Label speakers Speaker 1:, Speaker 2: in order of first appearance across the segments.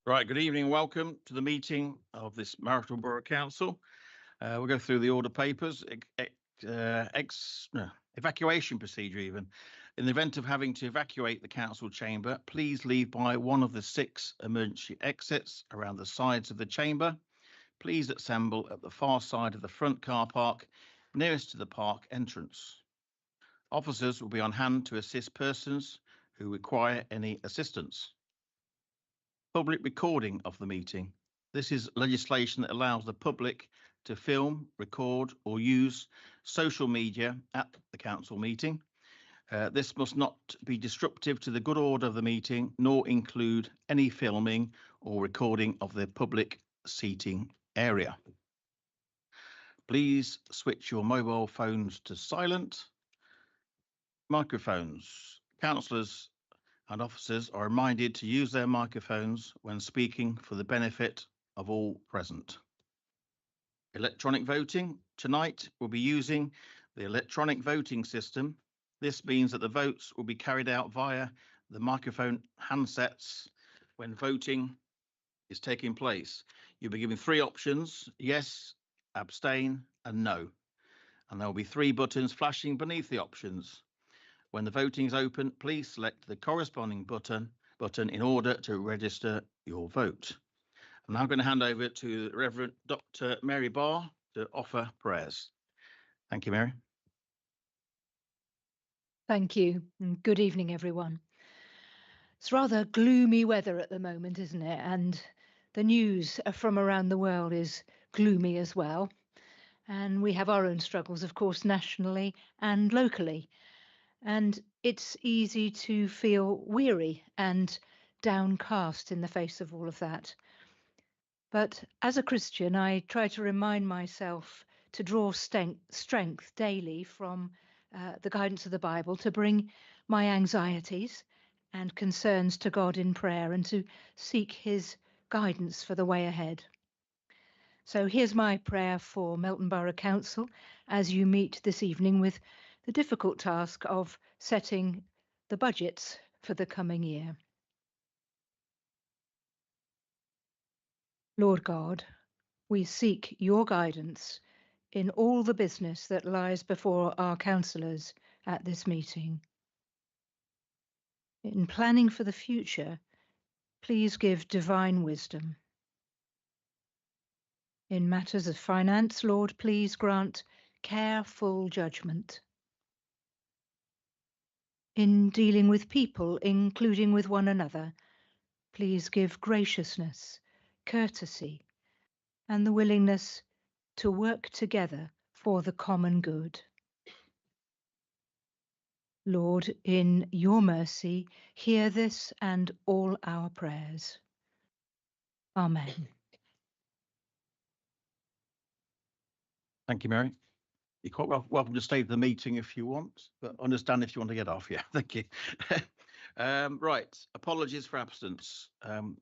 Speaker 1: Right, good evening. Welcome to the meeting of this Marylebone Borough Council. We'll go through the order papers, evacuation procedure even. In the event of having to evacuate the council chamber, please leave by one of the 6 emergency exits around the sides of the chamber. Please assemble at the far side of the front car park, nearest to the park entrance. Officers will be on hand to assist persons who require any assistance. Public recording of the meeting. This is legislation that allows the public to film, record or use social media at the council meeting. This must not be disruptive to the good order of the meeting, nor include any filming or recording of the public seating area. Please switch your mobile phones to silent. Microphones. Councillors and officers are reminded to use their microphones when speaking for the benefit of all present. Electronic voting. Tonight we'll be using the electronic voting system. This means that the votes will be carried out via the microphone handsets when voting is taking place. You'll be given 3 options: yes, abstain and no. And there will be 3 buttons flashing beneath the options. When the voting is open, please select the corresponding button in order to register your vote. I'm now going to hand over to Reverend Dr. Mary Barr to offer prayers. Thank you, Mary.
Speaker 2: Thank you, and good evening, everyone. It's rather gloomy weather at the moment, isn't it? And the news from around the world is gloomy as well. And we have our own struggles, of course, nationally and locally. And it's easy to feel weary and downcast in the face of all of that. But as a Christian, I try to remind myself to draw strength daily from the guidance of the Bible, to bring my anxieties and concerns to God in prayer and to seek his guidance for the way ahead. So here's my prayer for Melton Borough Council as you meet this evening with the difficult task of setting the budgets for the coming year. Lord God, we seek your guidance in all the business that lies before our councillors at this meeting. In planning for the future, please give divine wisdom. In matters of finance, Lord, please grant careful judgment. In dealing with people, including with one another, please give graciousness, courtesy, and the willingness to work together for the common good. Lord, in your mercy, hear this and all our prayers. Amen.
Speaker 1: Thank you, Mary. You're quite welcome to stay for the meeting if you want, but understand if you want to get off. Yeah, thank you. Right, apologies for absence.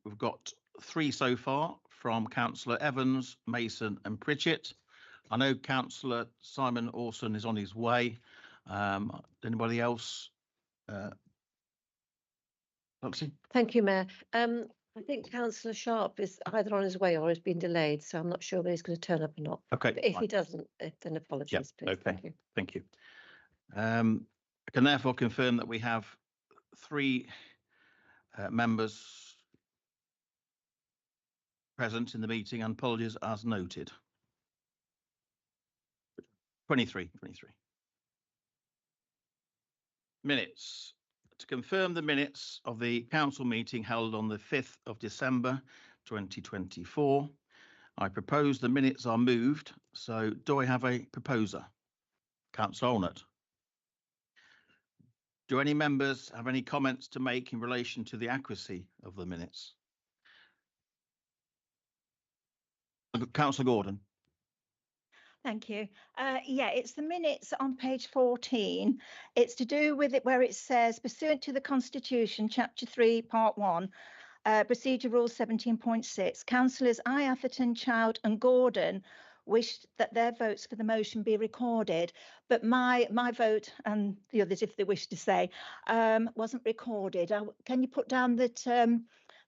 Speaker 1: We've got 3 so far from Councillor Evans, Mason and Pritchett. I know Councillor Simon Orson is on his way. Anybody else? Lucy?
Speaker 3: Thank you, Mayor. I think Councillor Sharp is either on his way or has been delayed, so I'm not sure whether he's going to turn up or not.
Speaker 1: Okay.
Speaker 3: But if he doesn't, then apologies, please.
Speaker 1: Okay.
Speaker 3: Thank you.
Speaker 1: Thank you. I can therefore confirm that we have 3 members present in the meeting, and apologies as noted. 23. Minutes. To confirm the minutes of the council meeting held on the 5th of December 2024, I propose the minutes are moved. So do I have a proposer? Councillor Allnutt. Do any members have any comments to make in relation to the accuracy of the minutes? Councillor Gordon.
Speaker 4: Thank you. Yeah, it's the minutes on page 14. It's to do with it where it says, pursuant to the Constitution, Chapter 3, Part 1, Procedure Rule 17.6, Councillors Atherton, Child and Gordon wished that their votes for the motion be recorded, but my vote and the others, if they wish to say, wasn't recorded. Can you put down that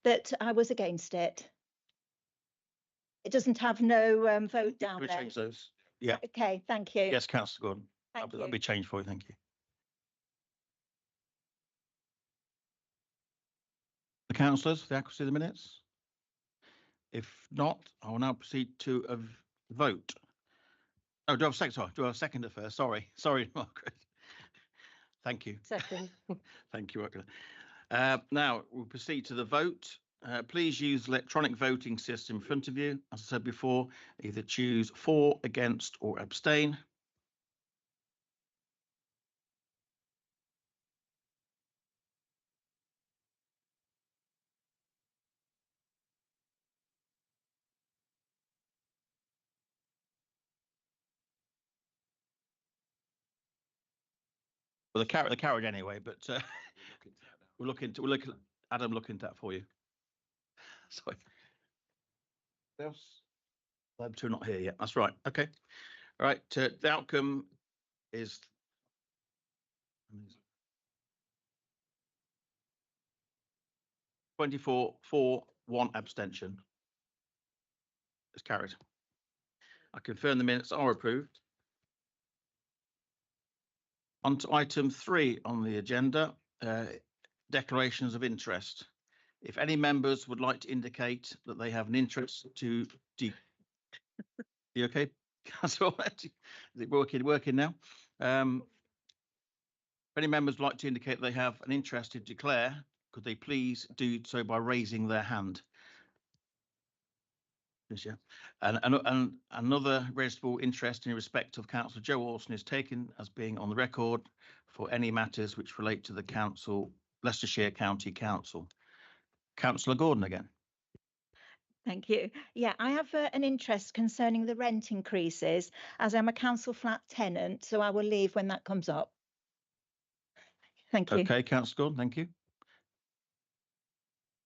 Speaker 4: that I was against it. It doesn't have no vote down
Speaker 1: Can we
Speaker 4: there.
Speaker 1: change those? Yeah.
Speaker 4: Okay, thank you.
Speaker 1: Yes, Councillor Gordon.
Speaker 4: Thank
Speaker 1: That'll
Speaker 4: you.
Speaker 1: be changed for you. Thank you. The councillors, the accuracy of the minutes? If not, I will now proceed to a vote. Oh, do I have a second? Sorry, do I have a seconder first? Sorry, Margaret. Thank you.
Speaker 3: Second.
Speaker 1: Thank you, Margaret. Now we'll proceed to the vote. Please use the electronic voting system in front of you. As I said before, either choose for, against, or abstain. Well, the carried anyway, but we'll look at Adam look into that for you. Sorry. Else? The two are not here yet. That's right. Okay. All right. The outcome is 24 for, 1 abstention. It's carried. I confirm the minutes are approved. On to item 3 on the agenda, declarations of interest. If any members would like to indicate that they have an interest to you okay? That's all right. Is it working now? If any members would like to indicate they have an interest to declare, could they please do so by raising their hand? Yes, yeah. And another registrable interest in respect of Councillor Joe Alston is taken as being on the record for any matters which relate to the council, Leicestershire County Council. Councillor Gordon again.
Speaker 4: Thank you. Yeah, I have an interest concerning the rent increases, as I'm a council flat tenant, so I will leave when that comes up. Thank you.
Speaker 1: Okay, Councillor Gordon, thank you.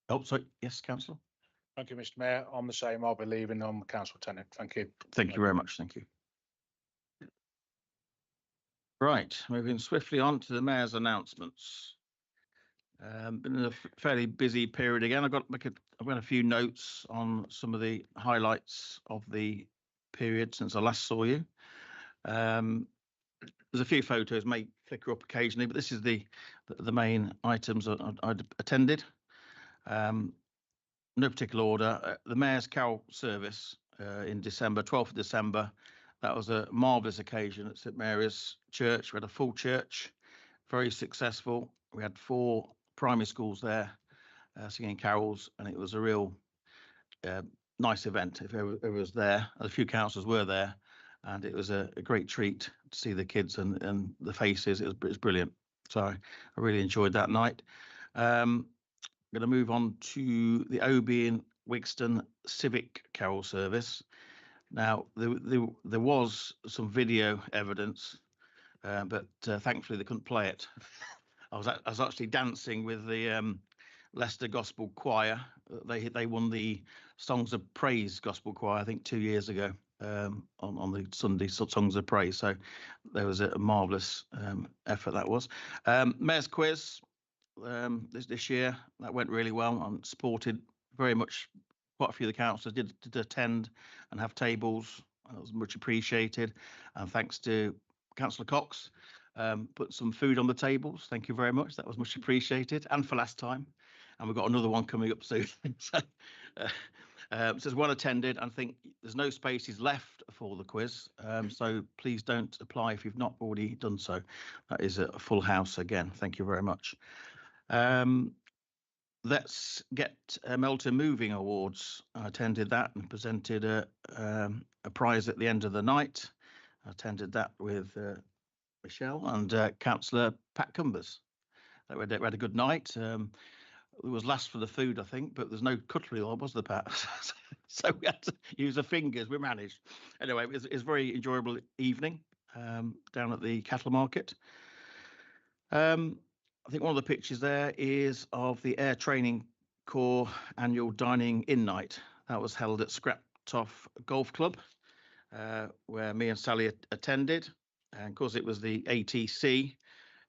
Speaker 1: Oh, sorry. Yes, Councillor.
Speaker 5: Thank you, Mr. Mayor. I'm the same. I'll be leaving. I'm a council tenant. Thank you.
Speaker 1: Thank you very much. Thank you. Right, moving swiftly on to the Mayor's announcements. Been a fairly busy period again. I've got a few notes on some of the highlights of the period since I last saw you. There's a few photos may flicker up occasionally, but this is the main items I'd attended. No particular order. The Mayor's Carol service in December, 12th of December. That was a marvellous occasion at St Mary's Church. We had a full church, very successful. We had 4 primary schools there singing carols, and it was a real nice event. If everyone was there, a few councillors were there, and it was a great treat to see the kids and the faces. It was brilliant. So I really enjoyed that night. I'm going to move on to the Oby in Wigston Civic Carol service. Now, there was some video evidence, but thankfully they couldn't play it. I was actually dancing with the Leicester Gospel Choir. They won the Songs of Praise Gospel Choir, I think 2 years ago, on the Sunday Songs of Praise. So there was a marvellous effort that was. Mayor's Quiz. This year that went really well. I'm supported very much. Quite a few of the councillors did attend and have tables. That was much appreciated, and thanks to Councillor Cox, put some food on the tables. Thank you very much. That was much appreciated, and for last time. And we've got another one coming up soon. So it's well attended. I think there's no spaces left for the quiz, so please don't apply if you've not already done so. That is a full house again. Thank you very much. Let's get Melton Moving Awards. I attended that and presented a prize at the end of the night. I attended that with Michelle and Councillor Pat Cumbers. We had a good night. It was last for the food, I think, but there's no cutlery, was there, Pat? So we had to use the fingers. We managed. Anyway, it was a very enjoyable evening down at the cattle market. I think one of the pictures there is of the Air Training Corps annual dining in night. That was held at Scraptoff Golf Club, where me and Sally attended. And of course, it was the ATC.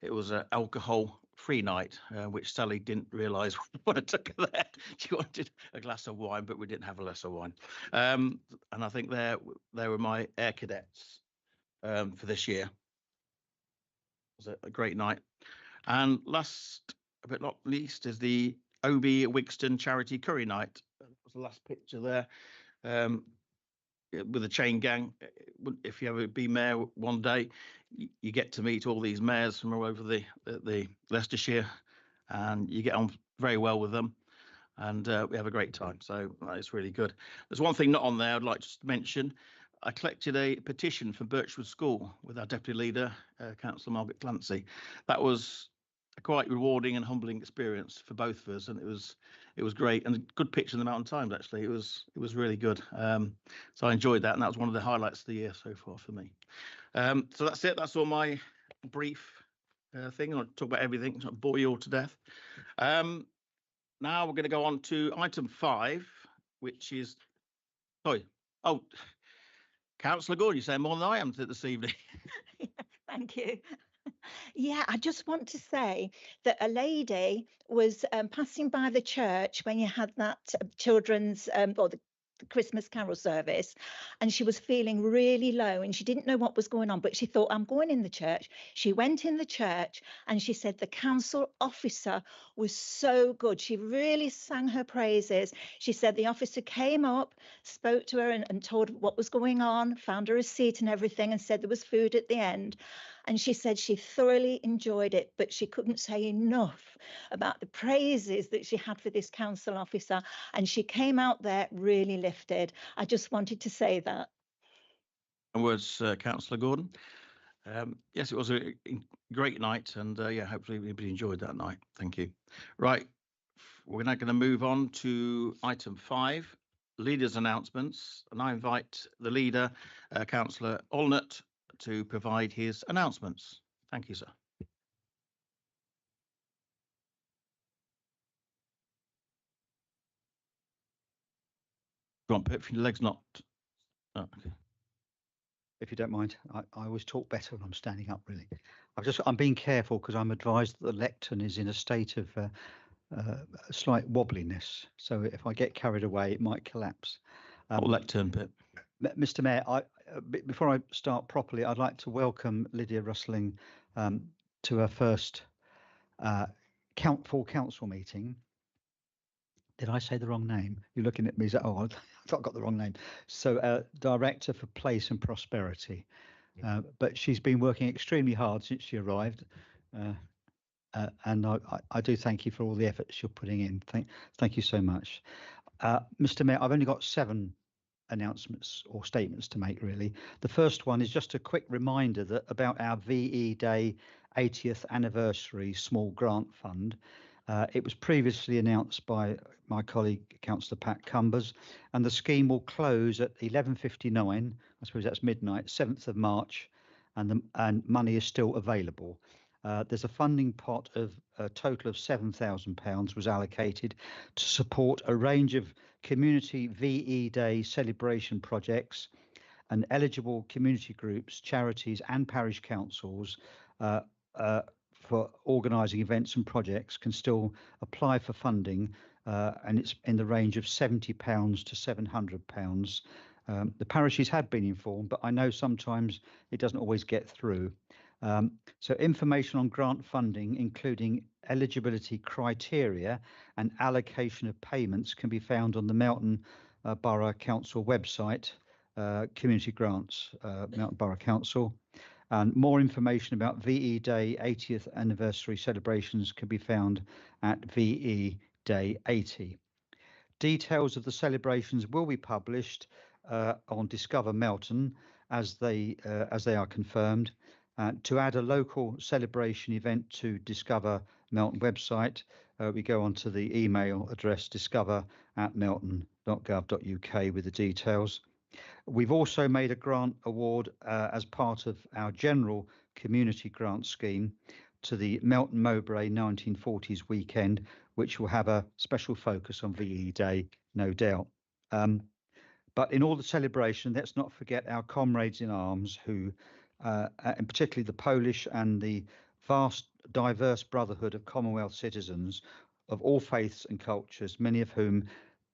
Speaker 1: It was an alcohol free night, which Sally didn't realise when I took her there. She wanted a glass of wine, but we didn't have a glass of wine. And I think they were my air cadets for this year. It was a great night. And last but not least is the OB Wigston Charity Curry Night. That was the last picture there. With a chain gang. If you ever be mayor one day, you get to meet all these mayors from all over the Leicestershire, and you get on very well with them, and we have a great time. So it's really good. There's one thing not on there I'd like to mention. I collected a petition for Birchwood School with our deputy leader, Councillor Margaret Clancy. That was a quite rewarding and humbling experience for both of us, and it was great, and a good picture in the Mountain Times. Actually, it was really good. So I enjoyed that, and that was one of the highlights of the year so far for me. So that's it. That's all my brief thing. I'll talk about everything. I'll bore you all to death. Now we're going to go on to item 5, which is Councillor Gordon, you're saying more than I am this evening.
Speaker 4: Thank you. Yeah, I just want to say that a lady was passing by the church when you had that children's or the Christmas carol service, and she was feeling really low and she didn't know what was going on, but she thought, I'm going in the church. She went in the church and she said the council officer was so good. She really sang her praises. She said the officer came up, spoke to her and told her what was going on, found her a seat and everything, and said there was food at the end. And she said she thoroughly enjoyed it, but she couldn't say enough about the praises that she had for this council officer. And she came out there really lifted. I just wanted to say that.
Speaker 1: Words, Councillor Gordon. Yes, it was a great night, and yeah, hopefully everybody enjoyed that night. Thank you. Right, we're now going to move on to item 5, leaders' announcements, and I invite the leader, Councillor Allnutt, to provide his announcements. Thank you, sir. Go on, Pip, your leg's not. Oh, okay.
Speaker 6: If you don't mind, I always talk better when I'm standing up, really. I'm being careful because I'm advised that the lectern is in a state of slight wobbliness. So if I get carried away, it might collapse.
Speaker 1: Lectern, Pip.
Speaker 6: Mr. Mayor, before I start properly, I'd like to welcome Lydia Rustling to her first full council meeting. Did I say the wrong name? You're looking at me. Oh, I got the wrong name. So, Director for Place and Prosperity. But she's been working extremely hard since she arrived, and I do thank you for all the efforts you're putting in. Thank you so much, Mr. Mayor. I've only got 7 announcements or statements to make, really. The first one is just a quick reminder that about our VE Day 80th anniversary small grant fund. It was previously announced by my colleague Councillor Pat Cumbers, and the scheme will close at 11:59. I suppose that's midnight, 7th of March, and money is still available. There's a funding pot of a total of £7,000 was allocated to support a range of community VE Day celebration projects, and eligible community groups, charities and parish councils for organising events and projects can still apply for funding, and it's in the range of £70 to £700. The parishes had been informed, but I know sometimes it doesn't always get through. So information on grant funding, including eligibility criteria and allocation of payments, can be found on the Melton Borough Council website, Community Grants, Melton Borough Council. And more information about VE Day 80th anniversary celebrations can be found at VE Day 80. Details of the celebrations will be published on Discover Melton as they are confirmed. To add a local celebration event to Discover Melton website, we go onto the email address discover@melton.gov.uk with the details. We've also made a grant award as part of our general community grant scheme to the Melton Mowbray 1940s weekend, which will have a special focus on VE Day, no doubt. But in all the celebration, let's not forget our comrades in arms who, and particularly the Polish and the vast diverse brotherhood of Commonwealth citizens of all faiths and cultures, many of whom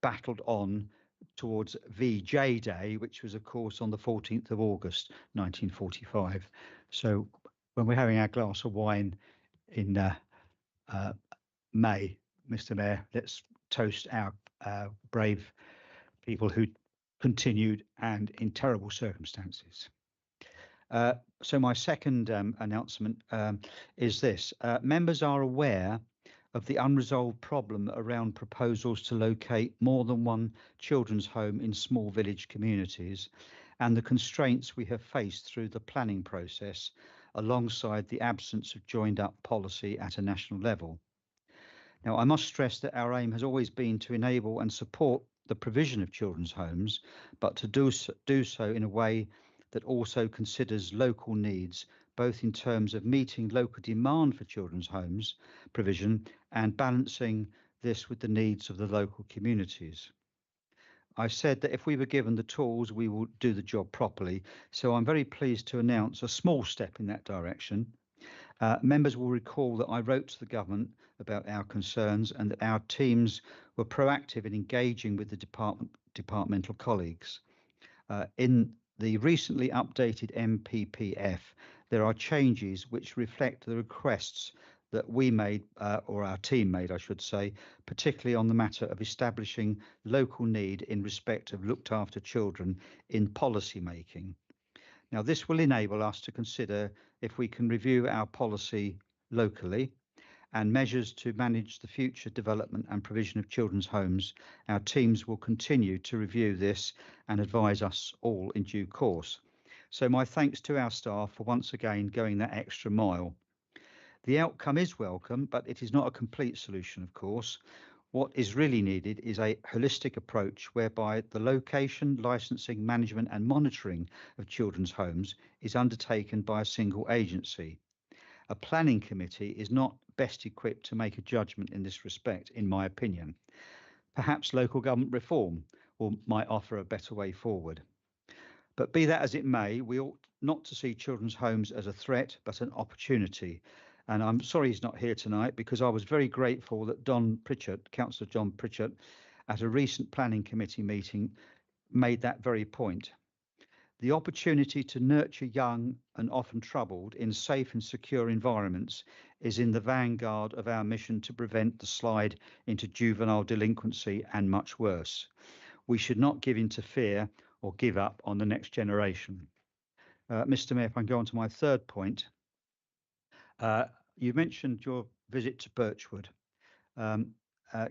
Speaker 6: battled on towards VJ Day, which was, of course, on the 14th of August, 1945. So when we're having our glass of wine in May, Mr. Mayor, let's toast our brave people who continued and in terrible circumstances. So my second announcement is this. Members are aware of the unresolved problem around proposals to locate more than one children's home in small village communities and the constraints we have faced through the planning process alongside the absence of joined up policy at a national level. Now, I must stress that our aim has always been to enable and support the provision of children's homes, but to do so in a way that also considers local needs, both in terms of meeting local demand for children's homes provision and balancing this with the needs of the local communities. I said that if we were given the tools, we will do the job properly. So I'm very pleased to announce a small step in that direction. Members will recall that I wrote to the government about our concerns and that our teams were proactive in engaging with the departmental colleagues. In the recently updated MPPF, there are changes which reflect the requests that we made, or our team made, I should say, particularly on the matter of establishing local need in respect of looked after children in policy making. Now, this will enable us to consider if we can review our policy locally and measures to manage the future development and provision of children's homes. Our teams will continue to review this and advise us all in due course. So my thanks to our staff for once again going that extra mile. The outcome is welcome, but it is not a complete solution, of course. What is really needed is a holistic approach whereby the location, licensing, management and monitoring of children's homes is undertaken by a single agency. A planning committee is not best equipped to make a judgment in this respect, in my opinion. Perhaps local government reform might offer a better way forward. But be that as it may, we ought not to see children's homes as a threat, but an opportunity. And I'm sorry he's not here tonight because I was very grateful that Councillor John Pritchett, at a recent planning committee meeting, made that very point. The opportunity to nurture young and often troubled in safe and secure environments is in the vanguard of our mission to prevent the slide into juvenile delinquency and much worse. We should not give in to fear or give up on the next generation. Mr. Mayor, if I can go on to my third point. You mentioned your visit to Birchwood.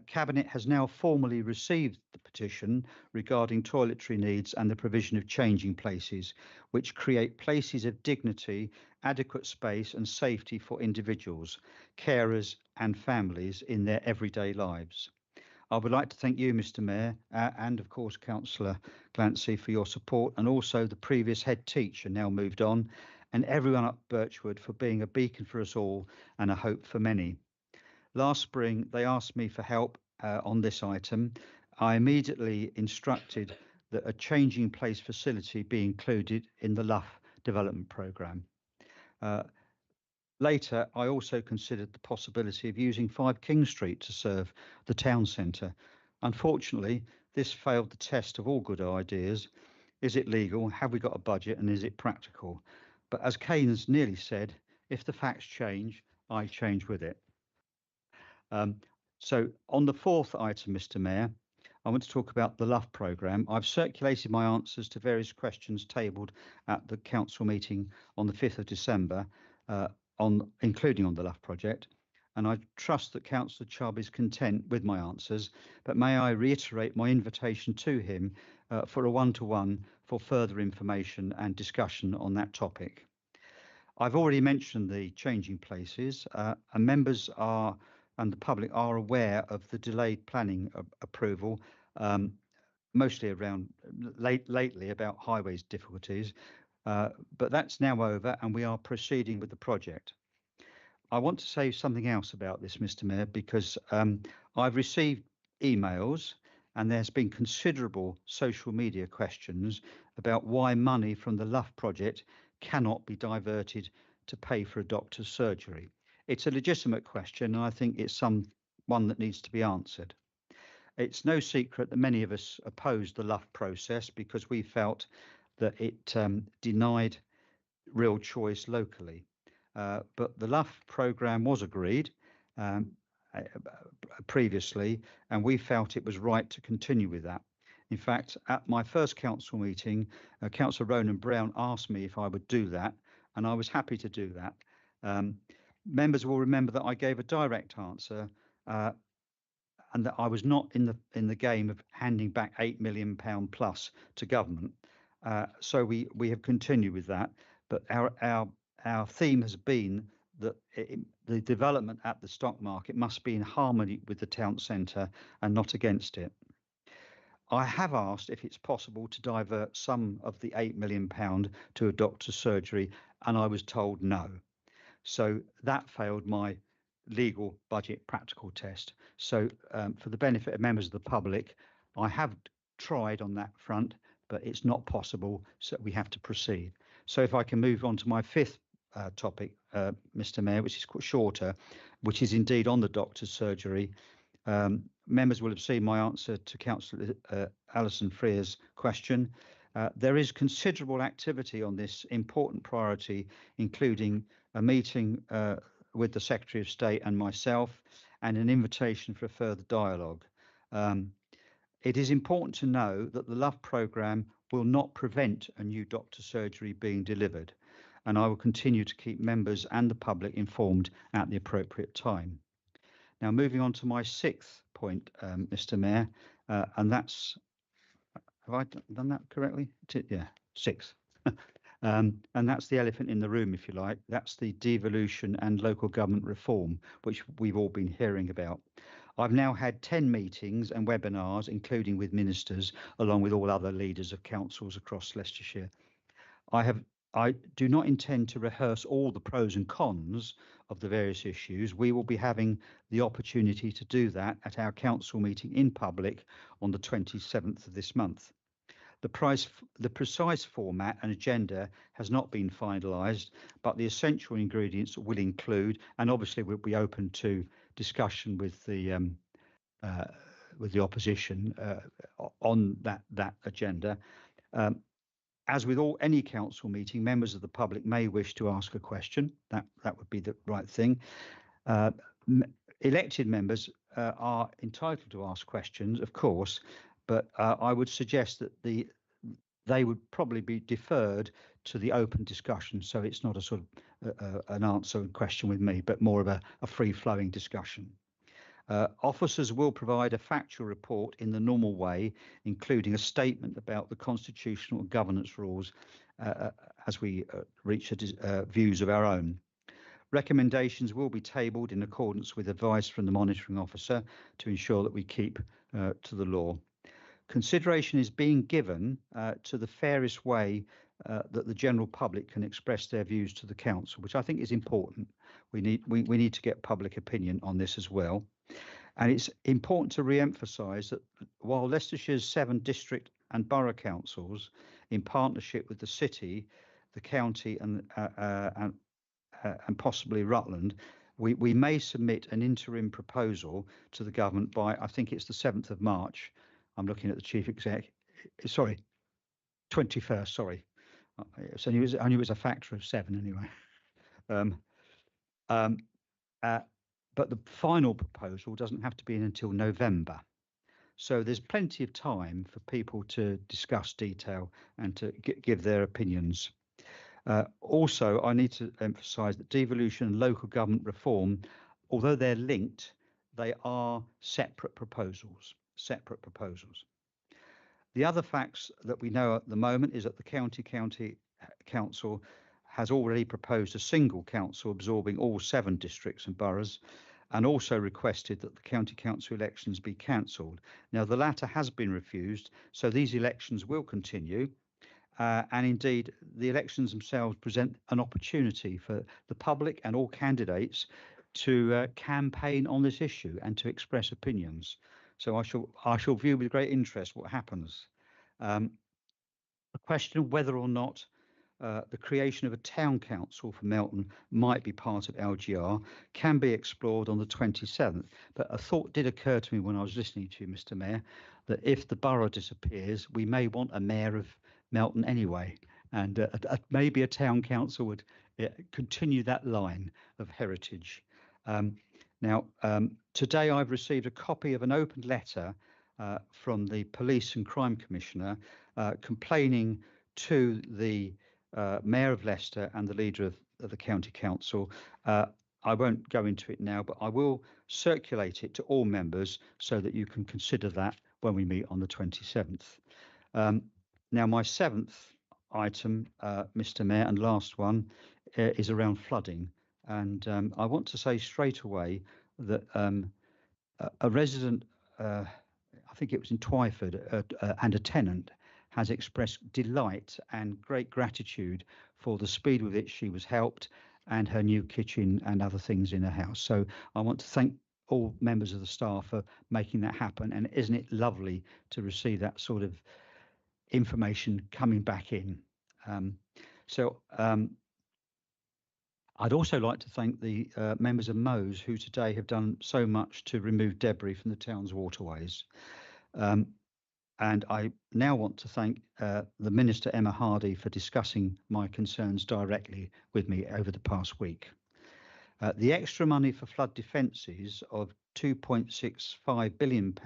Speaker 6: Cabinet has now formally received the petition regarding toiletry needs and the provision of changing places, which create places of dignity, adequate space and safety for individuals, carers and families in their everyday lives. I would like to thank you, Mr. Mayor, and of course, Councillor Glancy, for your support, and also the previous head teacher, now moved on, and everyone at Birchwood for being a beacon for us all and a hope for many. Last spring, they asked me for help on this item. I immediately instructed that a changing place facility be included in the Luff development programme. Later, I also considered the possibility of using 5 King Street to serve the town centre. Unfortunately, this failed the test of all good ideas. Is it legal? Have we got a budget? And is it practical? But as Keynes nearly said, if the facts change, I change with it. So on the fourth item, Mr. Mayor, I want to talk about the Luff programme. I've circulated my answers to various questions tabled at the council meeting on the 5th of December, including on the Luff project, and I trust that Councillor Chubb is content with my answers, but may I reiterate my invitation to him for a one-to-one for further information and discussion on that topic. I've already mentioned the changing places, and members and the public are aware of the delayed planning approval, mostly around lately about highways difficulties, but that's now over and we are proceeding with the project. I want to say something else about this, Mr. Mayor, because I've received emails and there's been considerable social media questions about why money from the Luff project cannot be diverted to pay for a doctor's surgery. It's a legitimate question, and I think it's one that needs to be answered. It's no secret that many of us opposed the LUF process because we felt that it denied real choice locally. But the LUF programme was agreed previously, and we felt it was right to continue with that. In fact, at my first council meeting, Councillor Ronan Brown asked me if I would do that, and I was happy to do that. Members will remember that I gave a direct answer, and that I was not in the game of handing back £8 million plus to government. So we have continued with that, but our theme has been that the development at the stock market must be in harmony with the town centre and not against it. I have asked if it's possible to divert some of the £8 million to a doctor's surgery, and I was told no. So that failed my legal budget practical test. So for the benefit of members of the public, I have tried on that front, but it's not possible, so we have to proceed. So if I can move on to my fifth topic, Mr. Mayor, which is shorter, which is indeed on the doctor's surgery. Members will have seen my answer to Councillor Alison Freer's question. There is considerable activity on this important priority, including a meeting with the Secretary of State and myself, and an invitation for a further dialogue. It is important to know that the LUF programme will not prevent a new doctor surgery being delivered, and I will continue to keep members and the public informed at the appropriate time. Now, moving on to my sixth point, Mr. Mayor, and that's, have I done that correctly? Yeah, six. And that's the elephant in the room, if you like. That's the devolution and local government reform, which we've all been hearing about. I've now had 10 meetings and webinars, including with ministers, along with all other leaders of councils across Leicestershire. I do not intend to rehearse all the pros and cons of the various issues. We will be having the opportunity to do that at our council meeting in public on the 27th of this month. The precise format and agenda has not been finalised, but the essential ingredients will include, and obviously we'll be open to discussion with the opposition on that agenda. As with any council meeting, members of the public may wish to ask a question. That would be the right thing. Elected members are entitled to ask questions, of course, but I would suggest that they would probably be deferred to the open discussion. So it's not a sort of an answer and question with me, but more of a free-flowing discussion. Officers will provide a factual report in the normal way, including a statement about the constitutional and governance rules as we reach views of our own. Recommendations will be tabled in accordance with advice from the monitoring officer to ensure that we keep to the law. Consideration is being given to the fairest way that the general public can express their views to the council, which I think is important. We need to get public opinion on this as well. And it's important to re-emphasise that while Leicestershire's 7 district and borough councils, in partnership with the city, the county, and possibly Rutland, we may submit an interim proposal to the government by, I think it's the 7th of March. I'm looking at the chief exec. Sorry, 21st. Sorry, so I knew it was a factor of 7 anyway. But the final proposal doesn't have to be in until November. So there's plenty of time for people to discuss detail and to give their opinions. Also, I need to emphasise that devolution and local government reform, although they're linked, they are separate proposals. The other facts that we know at the moment is that the county council has already proposed a single council absorbing all 7 districts and boroughs, and also requested that the county council elections be cancelled. Now, the latter has been refused, so these elections will continue. And indeed, the elections themselves present an opportunity for the public and all candidates to campaign on this issue and to express opinions. So I shall view with great interest what happens. The question of whether or not the creation of a town council for Melton might be part of LGR can be explored on the 27th. But a thought did occur to me when I was listening to you, Mr. Mayor, that if the borough disappears, we may want a mayor of Melton anyway, and maybe a town council would continue that line of heritage. Today I've received a copy of an open letter from the Police and Crime Commissioner complaining to the Mayor of Leicester and the leader of the County Council. I won't go into it now, but I will circulate it to all members so that you can consider that when we meet on the 27th. Now, my 7th item, Mr. Mayor, and last one is around flooding. And I want to say straight away that a resident, I think it was in Twyford, and a tenant has expressed delight and great gratitude for the speed with which she was helped and her new kitchen and other things in her house. So I want to thank all members of the staff for making that happen. And isn't it lovely to receive that sort of information coming back in? I'd also like to thank the members of Mose who today have done so much to remove debris from the town's waterways. And I now want to thank the Minister Emma Hardy for discussing my concerns directly with me over the past week. The extra money for flood defences of £2.65 billion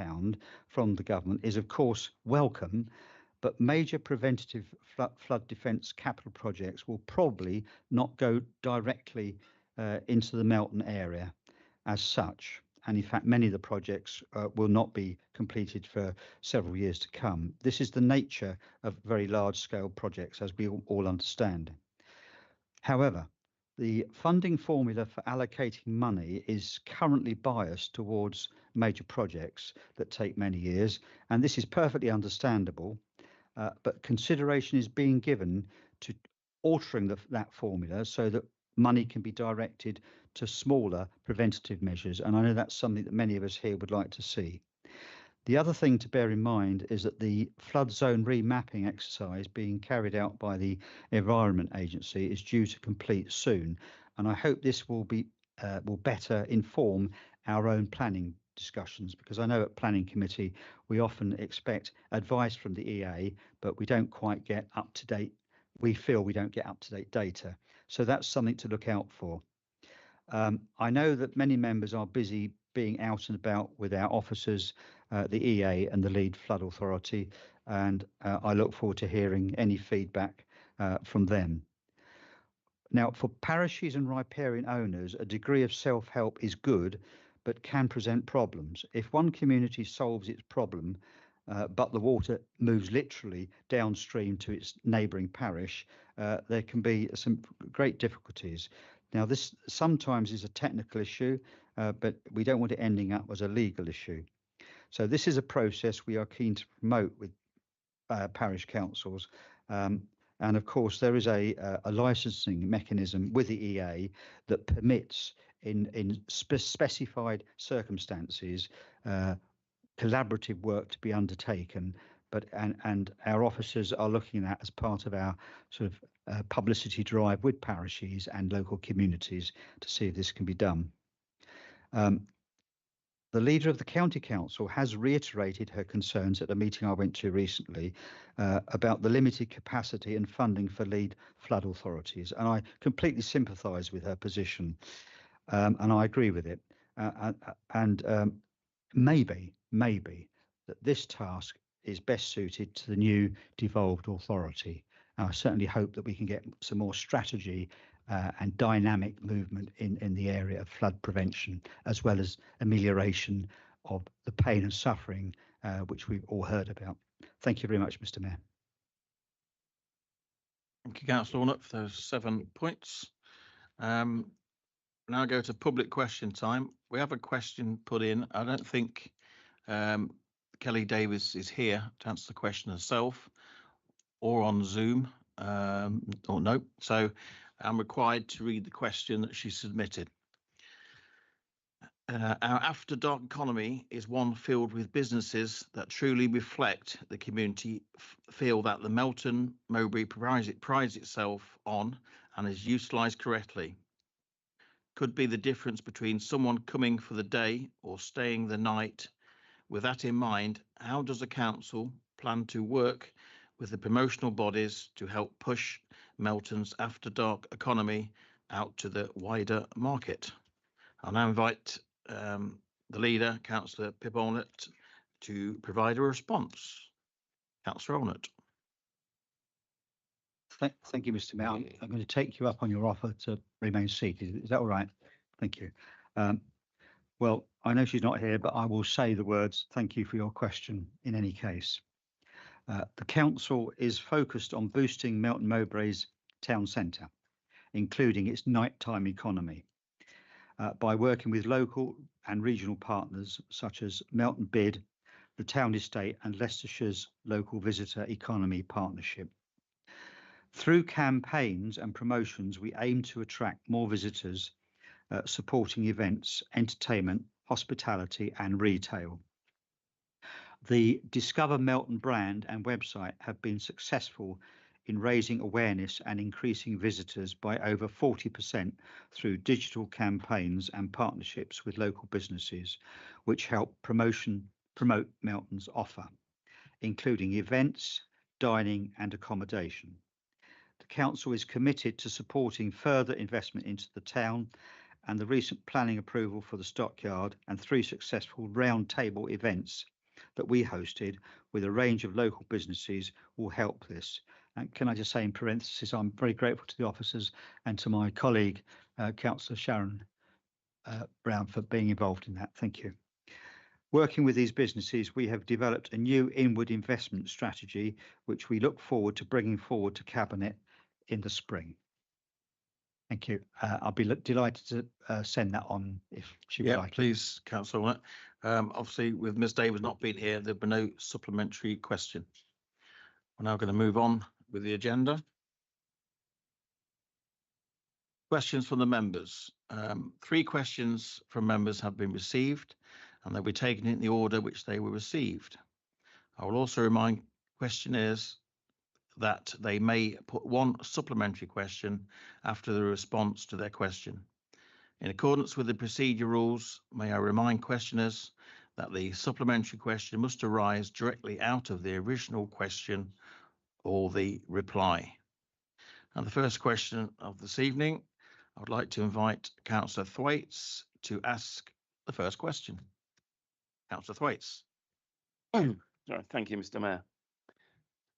Speaker 6: from the government is of course welcome, but major preventative flood defence capital projects will probably not go directly into the Melton area as such. And in fact, many of the projects will not be completed for several years to come. This is the nature of very large scale projects, as we all understand. However, the funding formula for allocating money is currently biased towards major projects that take many years, and this is perfectly understandable, but consideration is being given to altering that formula so that money can be directed to smaller preventative measures, and I know that's something that many of us here would like to see. The other thing to bear in mind is that the flood zone remapping exercise being carried out by the Environment Agency is due to complete soon, and I hope this will better inform our own planning discussions, because I know at Planning Committee we often expect advice from the EA, but we don't quite get up to date. We feel we don't get up to date data, so that's something to look out for. I know that many members are busy being out and about with our officers, the EA and the lead flood authority, and I look forward to hearing any feedback from them. Now, for parishes and riparian owners, a degree of self-help is good, but can present problems. If one community solves its problem, but the water moves literally downstream to its neighbouring parish, there can be some great difficulties. Now, this sometimes is a technical issue, but we don't want it ending up as a legal issue. So this is a process we are keen to promote with parish councils. And of course, there is a licensing mechanism with the EA that permits in specified circumstances collaborative work to be undertaken, and our officers are looking at as part of our sort of publicity drive with parishes and local communities to see if this can be done. The leader of the County Council has reiterated her concerns at a meeting I went to recently about the limited capacity and funding for lead flood authorities, and I completely sympathise with her position, and I agree with it. Maybe that this task is best suited to the new devolved authority. And I certainly hope that we can get some more strategy and dynamic movement in the area of flood prevention, as well as amelioration of the pain and suffering which we've all heard about. Thank you very much, Mr. Mayor.
Speaker 1: Thank you, Councillor Warnock, for those 7 points. Now go to public question time. We have a question put in. I don't think Kelly Davis is here to answer the question herself, or on Zoom, or no. So I'm required to read the question that she submitted. Our after dark economy is one filled with businesses that truly reflect the community feel that the Melton Mowbray prides itself on and is utilised correctly. Could be the difference between someone coming for the day or staying the night. With that in mind, how does the council plan to work with the promotional bodies to help push Melton's after dark economy out to the wider market? I'll now invite the leader, Councillor Pip Allnutt, to provide a response. Councillor Allnutt.
Speaker 6: Thank you, Mr. Mayor. I'm going to take you up on your offer to remain seated. Is that all right? Thank you. Well, I know she's not here, but I will say the words, thank you for your question in any case. The council is focused on boosting Melton Mowbray's town centre, including its nighttime economy, by working with local and regional partners such as Melton Bid, the Town Estate and Leicestershire's Local Visitor Economy Partnership. Through campaigns and promotions, we aim to attract more visitors, supporting events, entertainment, hospitality and retail. The Discover Melton brand and website have been successful in raising awareness and increasing visitors by over 40% through digital campaigns and partnerships with local businesses, which help promote Melton's offer, including events, dining and accommodation. The council is committed to supporting further investment into the town, and the recent planning approval for the stockyard and 3 successful roundtable events that we hosted with a range of local businesses will help this. And can I just say in parentheses, I'm very grateful to the officers and to my colleague, Councillor Sharon Brown, for being involved in that. Thank you. Working with these businesses, we have developed a new inward investment strategy, which we look forward to bringing forward to Cabinet in the spring. Thank you. I'll be delighted to send that on if she would like.
Speaker 1: Please, Councillor. Obviously, with Ms Davis not being here, there'll be no supplementary question. We're now going to move on with the agenda. Questions from the members. 3 questions from members have been received, and they'll be taken in the order which they were received. I will also remind questioners that they may put 1 supplementary question after the response to their question. In accordance with the procedure rules, may I remind questioners that the supplementary question must arise directly out of the original question or the reply. And the first question of this evening, I would like to invite Councillor Thwaites to ask the first question. Councillor Thwaites.
Speaker 7: Sorry, thank you, Mr. Mayor.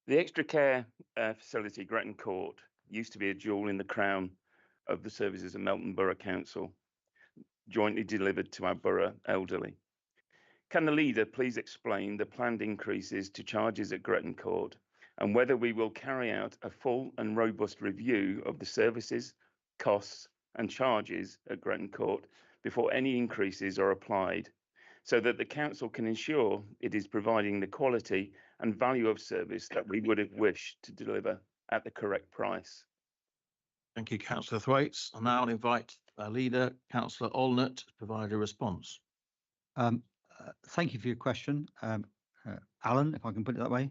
Speaker 7: The extra care facility, Gretton Court, used to be a jewel in the crown of the services of Melton Borough Council, jointly delivered to our borough elderly. Can the leader please explain the planned increases to charges at Gretton Court and whether we will carry out a full and robust review of the services, costs and charges at Gretton Court before any increases are applied, so that the council can ensure it is providing the quality and value of service that we would have wished to deliver at the correct price?
Speaker 1: Thank you, Councillor Thwaites. And now I'll invite our leader, Councillor Allnutt, to provide a response.
Speaker 6: Thank you for your question, Alan, if I can put it that way.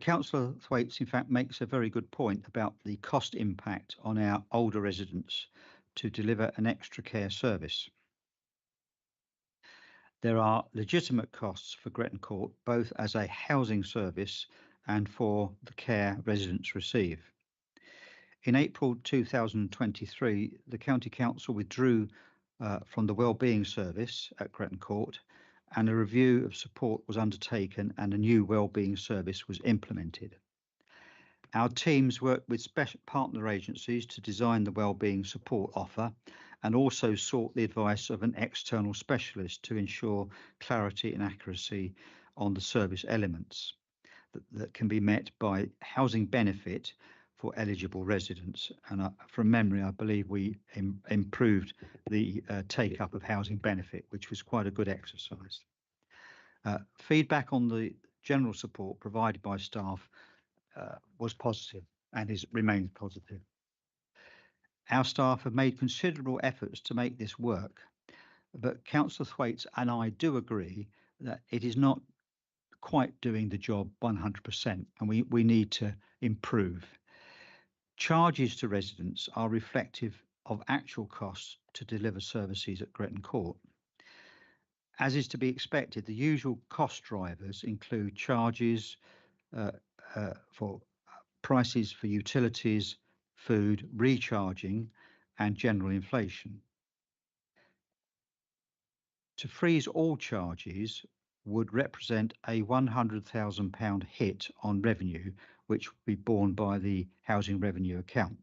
Speaker 6: Councillor Thwaites, in fact, makes a very good point about the cost impact on our older residents to deliver an extra care service. There are legitimate costs for Gretton Court, both as a housing service and for the care residents receive. In April 2023, the County Council withdrew from the Wellbeing Service at Gretton Court, and a review of support was undertaken and a new wellbeing service was implemented. Our teams worked with special partner agencies to design the wellbeing support offer and also sought the advice of an external specialist to ensure clarity and accuracy on the service elements that can be met by housing benefit for eligible residents. And from memory, I believe we improved the take-up of housing benefit, which was quite a good exercise. Feedback on the general support provided by staff was positive and remains positive. Our staff have made considerable efforts to make this work. But Councillor Thwaites and I do agree that it is not quite doing the job 100%, and we need to improve. Charges to residents are reflective of actual costs to deliver services at Gretton Court. As is to be expected, the usual cost drivers include charges for prices for utilities, food, recharging, and general inflation. To freeze all charges would represent a £100,000 hit on revenue, which would be borne by the housing revenue account.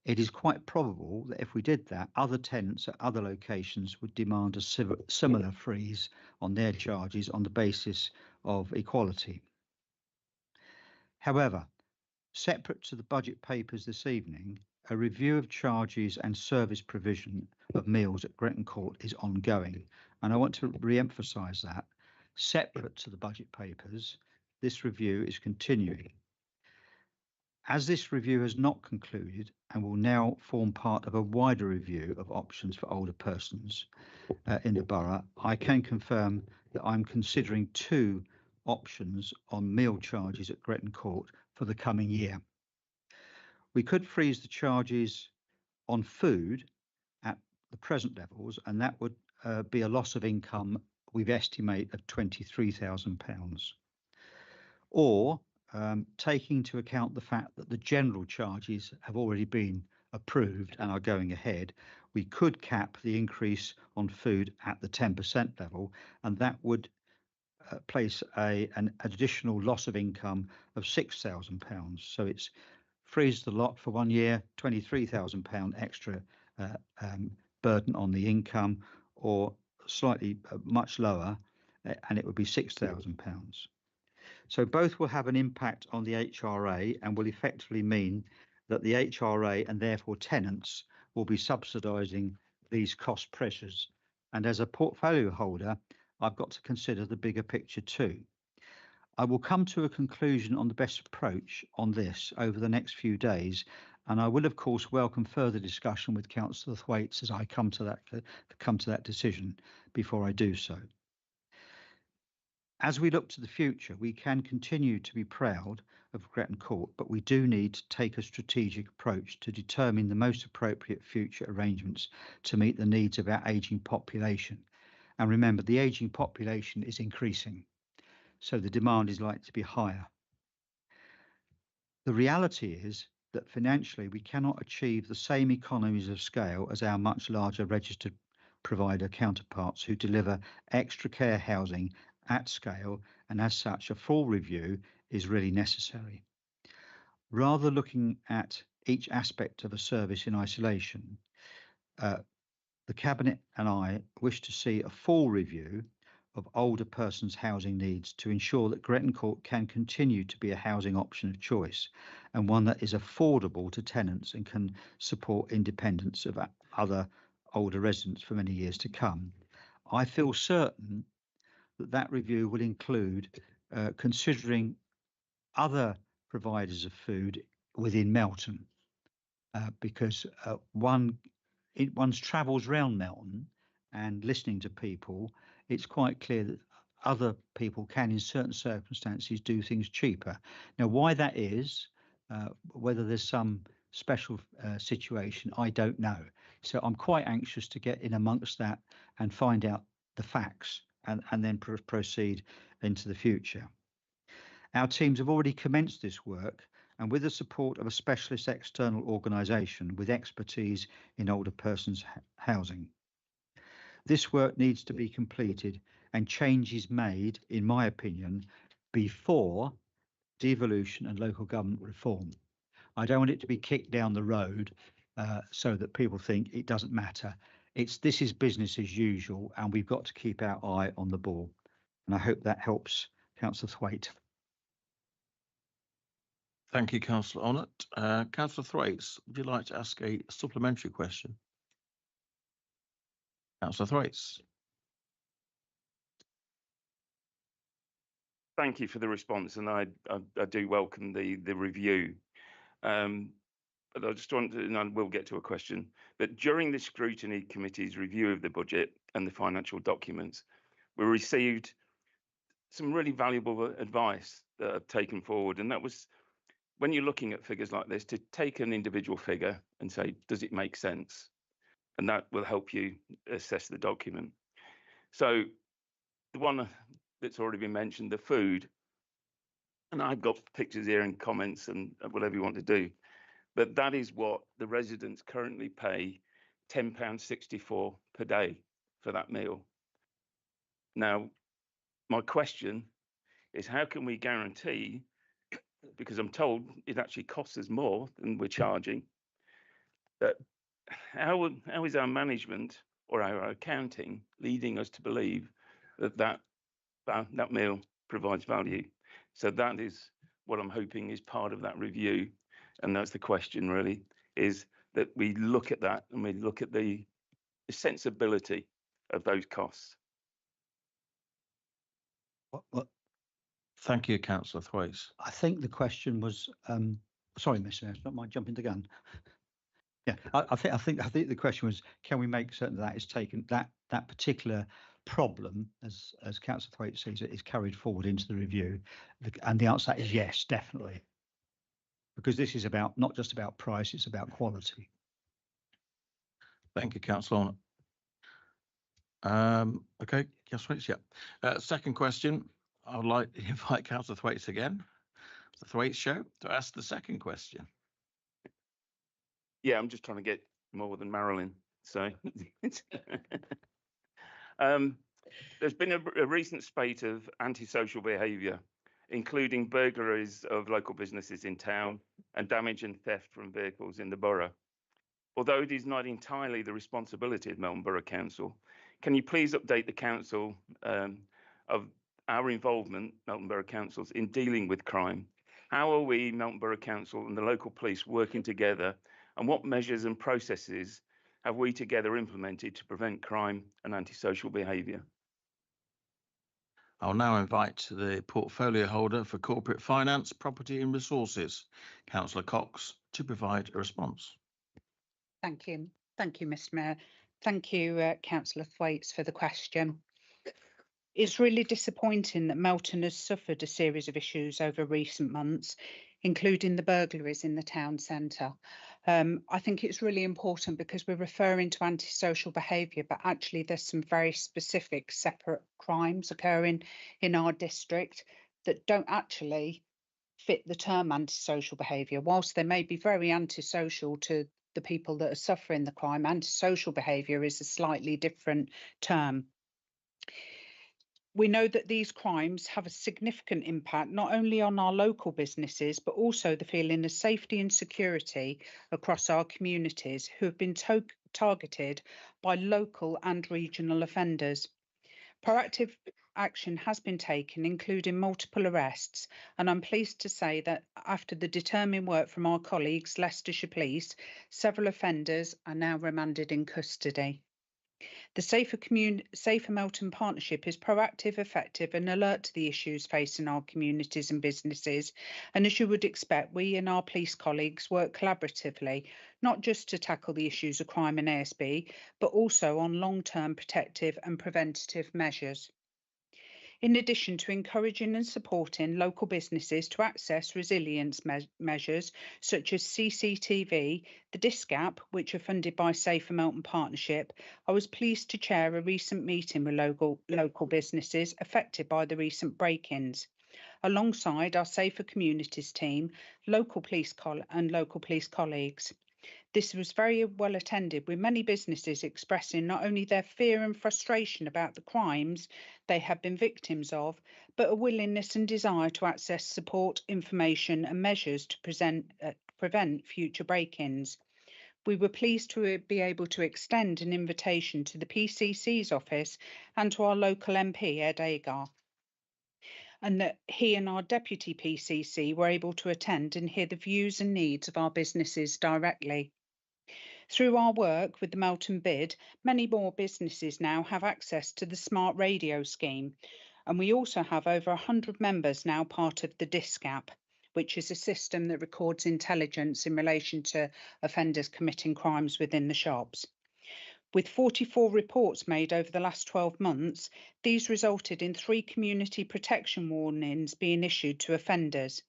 Speaker 6: It is quite probable that if we did that, other tenants at other locations would demand a similar freeze on their charges on the basis of equality. However, separate to the budget papers this evening, a review of charges and service provision of meals at Gretton Court is ongoing. And I want to re-emphasise that, separate to the budget papers, this review is continuing. As this review has not concluded and will now form part of a wider review of options for older persons in the borough, I can confirm that I'm considering 2 options on meal charges at Gretton Court for the coming year. We could freeze the charges on food at the present levels, and that would be a loss of income we've estimated of £23,000. Or taking into account the fact that the general charges have already been approved and are going ahead, we could cap the increase on food at the 10% level, and that would place an additional loss of income of £6,000. So it's freeze the lot for 1 year, £23,000 extra burden on the income, or slightly much lower, and it would be £6,000. So both will have an impact on the HRA and will effectively mean that the HRA and therefore tenants will be subsidising these cost pressures. And as a portfolio holder, I've got to consider the bigger picture too. I will come to a conclusion on the best approach on this over the next few days, and I will of course welcome further discussion with Councillor Thwaites as I come to that decision before I do so. As we look to the future, we can continue to be proud of Gretton Court, but we do need to take a strategic approach to determine the most appropriate future arrangements to meet the needs of our ageing population. And remember, the ageing population is increasing, so the demand is likely to be higher. The reality is that financially we cannot achieve the same economies of scale as our much larger registered provider counterparts who deliver extra care housing at scale, and as such a full review is really necessary. Rather looking at each aspect of a service in isolation, the Cabinet and I wish to see a full review of older persons' housing needs to ensure that Gretton Court can continue to be a housing option of choice and one that is affordable to tenants and can support independence of other older residents for many years to come. I feel certain that review will include considering other providers of food within Melton, because one's travels round Melton and listening to people, it's quite clear that other people can, in certain circumstances, do things cheaper. Now, why that is, whether there's some special situation, I don't know. So I'm quite anxious to get in amongst that and find out the facts and then proceed into the future. Our teams have already commenced this work, and with the support of a specialist external organisation with expertise in older persons housing. This work needs to be completed and changes made, in my opinion, before devolution and local government reform. I don't want it to be kicked down the road so that people think it doesn't matter. This is business as usual, and we've got to keep our eye on the ball. And I hope that helps, Councillor Thwaite.
Speaker 1: Thank you, Councillor Onnet. Councillor Thwaites, would you like to ask a supplementary question? Councillor Thwaites.
Speaker 7: Thank you for the response, and I do welcome the review. I just want to, and I will get to a question, but during the scrutiny committee's review of the budget and the financial documents, we received some really valuable advice that I've taken forward. And that was, when you're looking at figures like this, to take an individual figure and say, does it make sense? And that will help you assess the document. So the one that's already been mentioned, the food, and I've got pictures here and comments and whatever you want to do, but that is what the residents currently pay, £10.64 per day for that meal. Now, my question is, how can we guarantee, because I'm told it actually costs us more than we're charging, that how is our management or our accounting leading us to believe that meal provides value? So that is what I'm hoping is part of that review. And that's the question really, is that we look at that and we look at the sensibility of those costs.
Speaker 6: What
Speaker 1: Thank you, Councillor Thwaites.
Speaker 6: I think the question was, sorry, Mr. Mayor, don't mind jumping the gun. Yeah, I think the question was, can we make certain that is taken, that particular problem, as Councillor Thwaites sees it, is carried forward into the review? And the answer is yes, definitely. Because this is about not just about price, it's about quality.
Speaker 1: Thank you, Councillor. Okay, Councillor Thwaites, yeah. Second question, I would like to invite Councillor Thwaites again, the Thwaites Show, to ask the second question.
Speaker 7: Yeah, I'm just trying to get more than Marilyn. So there's been a recent spate of antisocial behaviour, including burglaries of local businesses in town and damage and theft from vehicles in the borough. Although it is not entirely the responsibility of Melton Borough Council, can you please update the council of our involvement, Melton Borough Councils, in dealing with crime? How are we, Melton Borough Council and the local police, working together, and what measures and processes have we together implemented to prevent crime and antisocial behaviour?
Speaker 1: I'll now invite the portfolio holder for corporate finance, property and resources, Councillor Cox, to provide a response.
Speaker 8: Thank you, Mr. Mayor. Thank you, Councillor Thwaites, for the question. It's really disappointing that Melton has suffered a series of issues over recent months, including the burglaries in the town centre. I think it's really important because we're referring to antisocial behaviour, but actually there's some very specific separate crimes occurring in our district that don't actually fit the term antisocial behaviour. Whilst they may be very antisocial to the people that are suffering the crime, antisocial behaviour is a slightly different term. We know that these crimes have a significant impact not only on our local businesses, but also the feeling of safety and security across our communities who have been targeted by local and regional offenders. Proactive action has been taken, including multiple arrests, and I'm pleased to say that after the determined work from our colleagues, Leicestershire Police, several offenders are now remanded in custody. The Safer Melton Partnership is proactive, effective and alert to the issues facing our communities and businesses. And as you would expect, we and our police colleagues work collaboratively, not just to tackle the issues of crime and ASB, but also on long-term protective and preventative measures. In addition to encouraging and supporting local businesses to access resilience measures such as CCTV, the DISCAP, which are funded by Safer Melton Partnership, I was pleased to chair a recent meeting with local businesses affected by the recent break-ins, alongside our Safer Communities team, local police colleagues. This was very well attended, with many businesses expressing not only their fear and frustration about the crimes they have been victims of, but a willingness and desire to access support, information and measures to prevent future break-ins. We were pleased to be able to extend an invitation to the PCC's office and to our local MP, Ed Agar, and that he and our deputy PCC were able to attend and hear the views and needs of our businesses directly. Through our work with the Melton Bid, many more businesses now have access to the Smart Radio scheme, and we also have over 100 members now part of the DISCAP, which is a system that records intelligence in relation to offenders committing crimes within the shops. With 44 reports made over the last 12 months, these resulted in 3 community protection warnings being issued to offenders.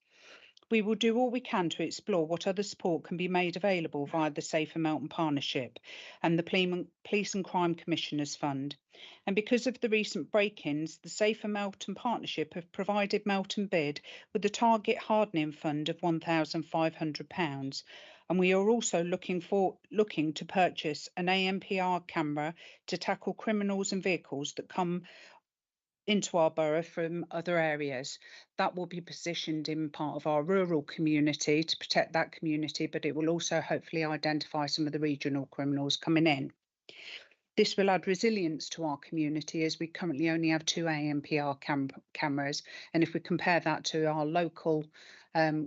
Speaker 8: We will do all we can to explore what other support can be made available via the Safer Melton Partnership and the Police and Crime Commissioners Fund. And because of the recent break-ins, the Safer Melton Partnership have provided Melton Bid with a target hardening fund of £1,500. And we are also looking to purchase an ANPR camera to tackle criminals and vehicles that come into our borough from other areas. That will be positioned in part of our rural community to protect that community, but it will also hopefully identify some of the regional criminals coming in. This will add resilience to our community, as we currently only have 2 ANPR cameras. And if we compare that to our local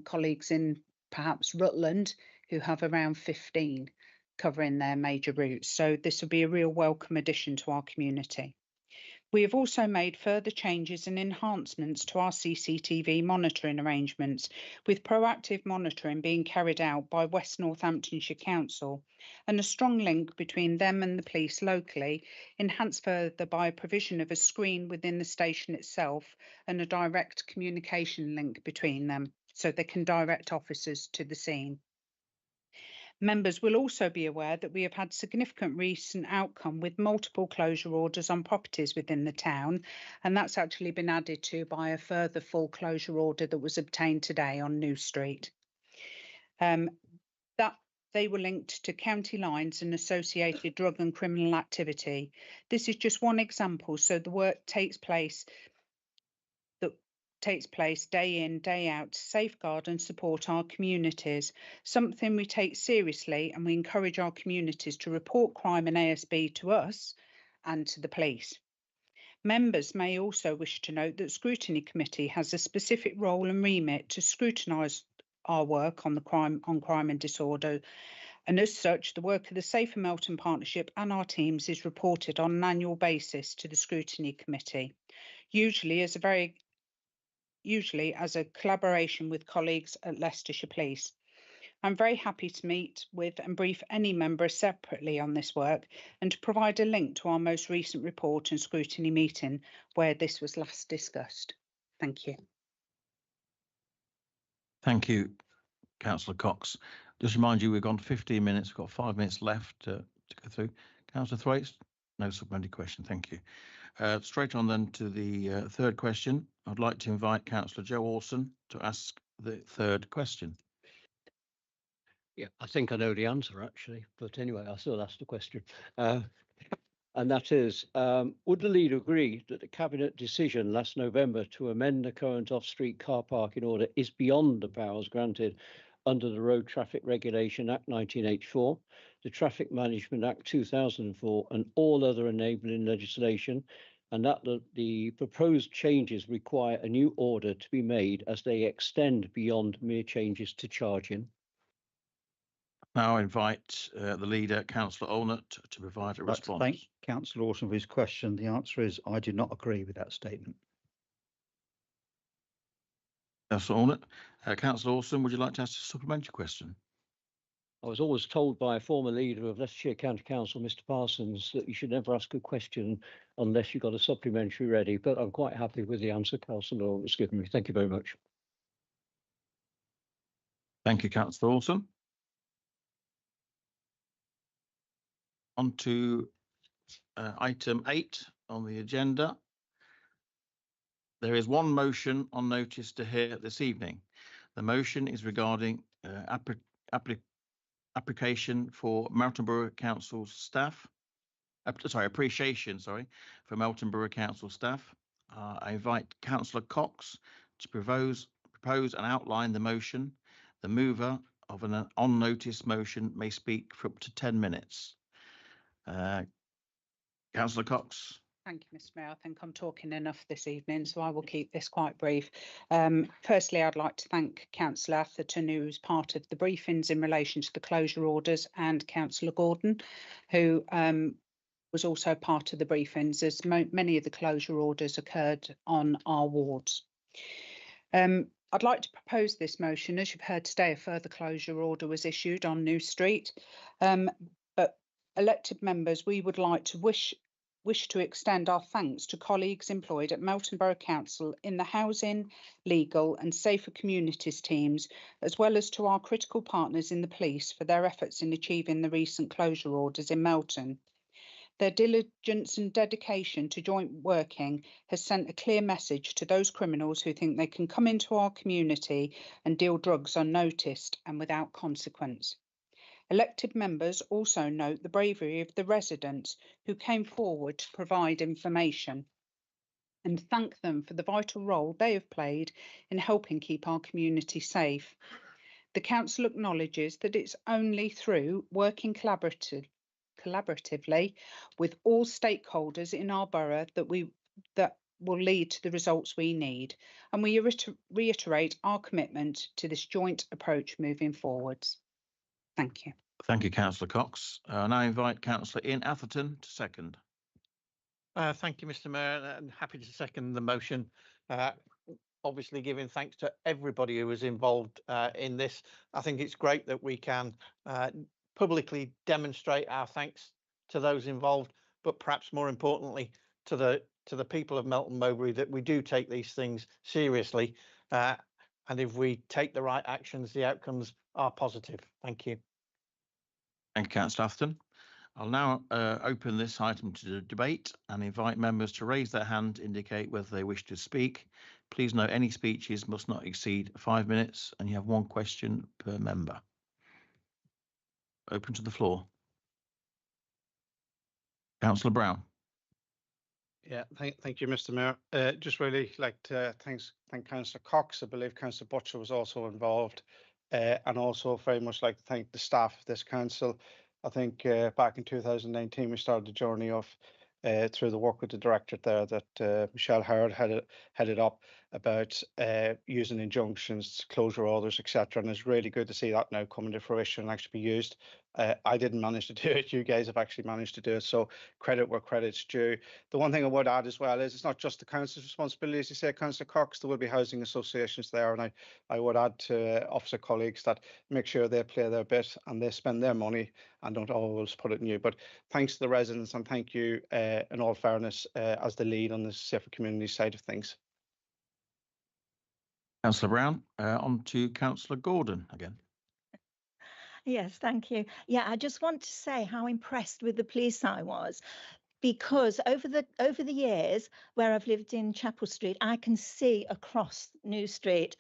Speaker 8: colleagues in perhaps Rutland, who have around 15 covering their major routes. So this will be a real welcome addition to our community. We have also made further changes and enhancements to our CCTV monitoring arrangements, with proactive monitoring being carried out by West Northamptonshire Council, and a strong link between them and the police locally, enhanced further by provision of a screen within the station itself and a direct communication link between them, so they can direct officers to the scene. Members will also be aware that we have had significant recent outcome with multiple closure orders on properties within the town, and that's actually been added to by a further full closure order that was obtained today on New Street. That they were linked to county lines and associated drug and criminal activity. This is just one example, so the work takes place day in, day out to safeguard and support our communities, something we take seriously, and we encourage our communities to report crime and ASB to us and to the police. Members may also wish to note that Scrutiny Committee has a specific role and remit to scrutinise our work on crime and disorder, and as such, the work of the Safer Melton Partnership and our teams is reported on an annual basis to the Scrutiny Committee, usually as a collaboration with colleagues at Leicestershire Police. I'm very happy to meet with and brief any member separately on this work, and to provide a link to our most recent report and scrutiny meeting where this was last discussed. Thank you.
Speaker 1: Thank you, Councillor Cox. Just remind you, we've gone 15 minutes. We've got 5 minutes left to go through. Councillor Thwaites, no supplementary question. Thank you. Straight on then to the third question. I'd like to invite Councillor Joe Orson to ask the third question.
Speaker 9: Yeah, I think I know the answer actually, but anyway, I'll still ask the question. And that is, would the leader agree that the Cabinet decision last November to amend the current off-street car parking order is beyond the powers granted under the Road Traffic Regulation Act 1984, the Traffic Management Act 2004, and all other enabling legislation, and that the proposed changes require a new order to be made as they extend beyond mere changes to charging?
Speaker 1: Now I invite the leader, Councillor Allnutt, to provide a response.
Speaker 6: Thank Councillor Orson for his question. The answer is I do not agree with that statement.
Speaker 1: Councillor Allnutt. Councillor Orson, would you like to ask a supplementary question?
Speaker 9: I was always told by a former leader of Leicestershire County Council, Mr. Parsons, that you should never ask a question unless you've got a supplementary ready, but I'm quite happy with the answer Councillor Allnutt has given me. Thank you very much.
Speaker 1: Thank you, Councillor Orson. On to item 8 on the agenda. There is one motion on notice to hear this evening. The motion is regarding application for Melton Borough Council staff. Appreciation for Melton Borough Council staff. I invite Councillor Cox to propose and outline the motion. The mover of an on notice motion may speak for up to 10 minutes. Councillor Cox.
Speaker 8: Thank you, Mr. Mayor. I think I'm talking enough this evening, so I will keep this quite brief. Firstly, I'd like to thank Councillor Atherton, who was part of the briefings in relation to the closure orders, and Councillor Gordon, who was also part of the briefings, as many of the closure orders occurred on our wards. I'd like to propose this motion. As you've heard today, a further closure order was issued on New Street. But elected members, we would like to wish to extend our thanks to colleagues employed at Melton Borough Council in the housing, legal and safer communities teams, as well as to our critical partners in the police for their efforts in achieving the recent closure orders in Melton. Their diligence and dedication to joint working has sent a clear message to those criminals who think they can come into our community and deal drugs unnoticed and without consequence. Elected members also note the bravery of the residents who came forward to provide information and thank them for the vital role they have played in helping keep our community safe. The council acknowledges that it's only through working collaboratively with all stakeholders in our borough that will lead to the results we need, and we reiterate our commitment to this joint approach moving forwards. Thank you.
Speaker 1: Thank you, Councillor Cox. I now invite Councillor Ian Atherton to second.
Speaker 10: Thank you, Mr. Mayor, and happy to second the motion. Obviously, giving thanks to everybody who was involved in this. I think it's great that we can publicly demonstrate our thanks to those involved, but perhaps more importantly to the people of Melton Mowbray, that we do take these things seriously, and if we take the right actions, the outcomes are positive. Thank you.
Speaker 1: Thank you, Councillor Atherton. I'll now open this item to debate and invite members to raise their hand to indicate whether they wish to speak. Please note any speeches must not exceed 5 minutes and you have one question per member. Open to the floor. Councillor Brown.
Speaker 11: Yeah, thank you, Mr. Mayor. Just really like to thank Councillor Cox. I believe Councillor Butcher was also involved, and also very much like to thank the staff of this council. I think back in 2019 we started the journey of through the work with the director there that Michelle Howard headed up about using injunctions, closure orders, etc. And it's really good to see that now coming to fruition and actually be used. I didn't manage to do it. You guys have actually managed to do it. So credit where credit's due. The one thing I would add as well is it's not just the council's responsibility, as you say, Councillor Cox. There will be housing associations there, and I would add to officer colleagues that make sure they play their bit and they spend their money and don't always put it in you. But thanks to the residents, and thank you in all fairness as the lead on the safer community side of things.
Speaker 1: Councillor Brown. On to Councillor Gordon again.
Speaker 4: Yes, thank you. Yeah, I just want to say how impressed with the police I was, because over the years where I've lived in Chapel Street, I can see across New Street.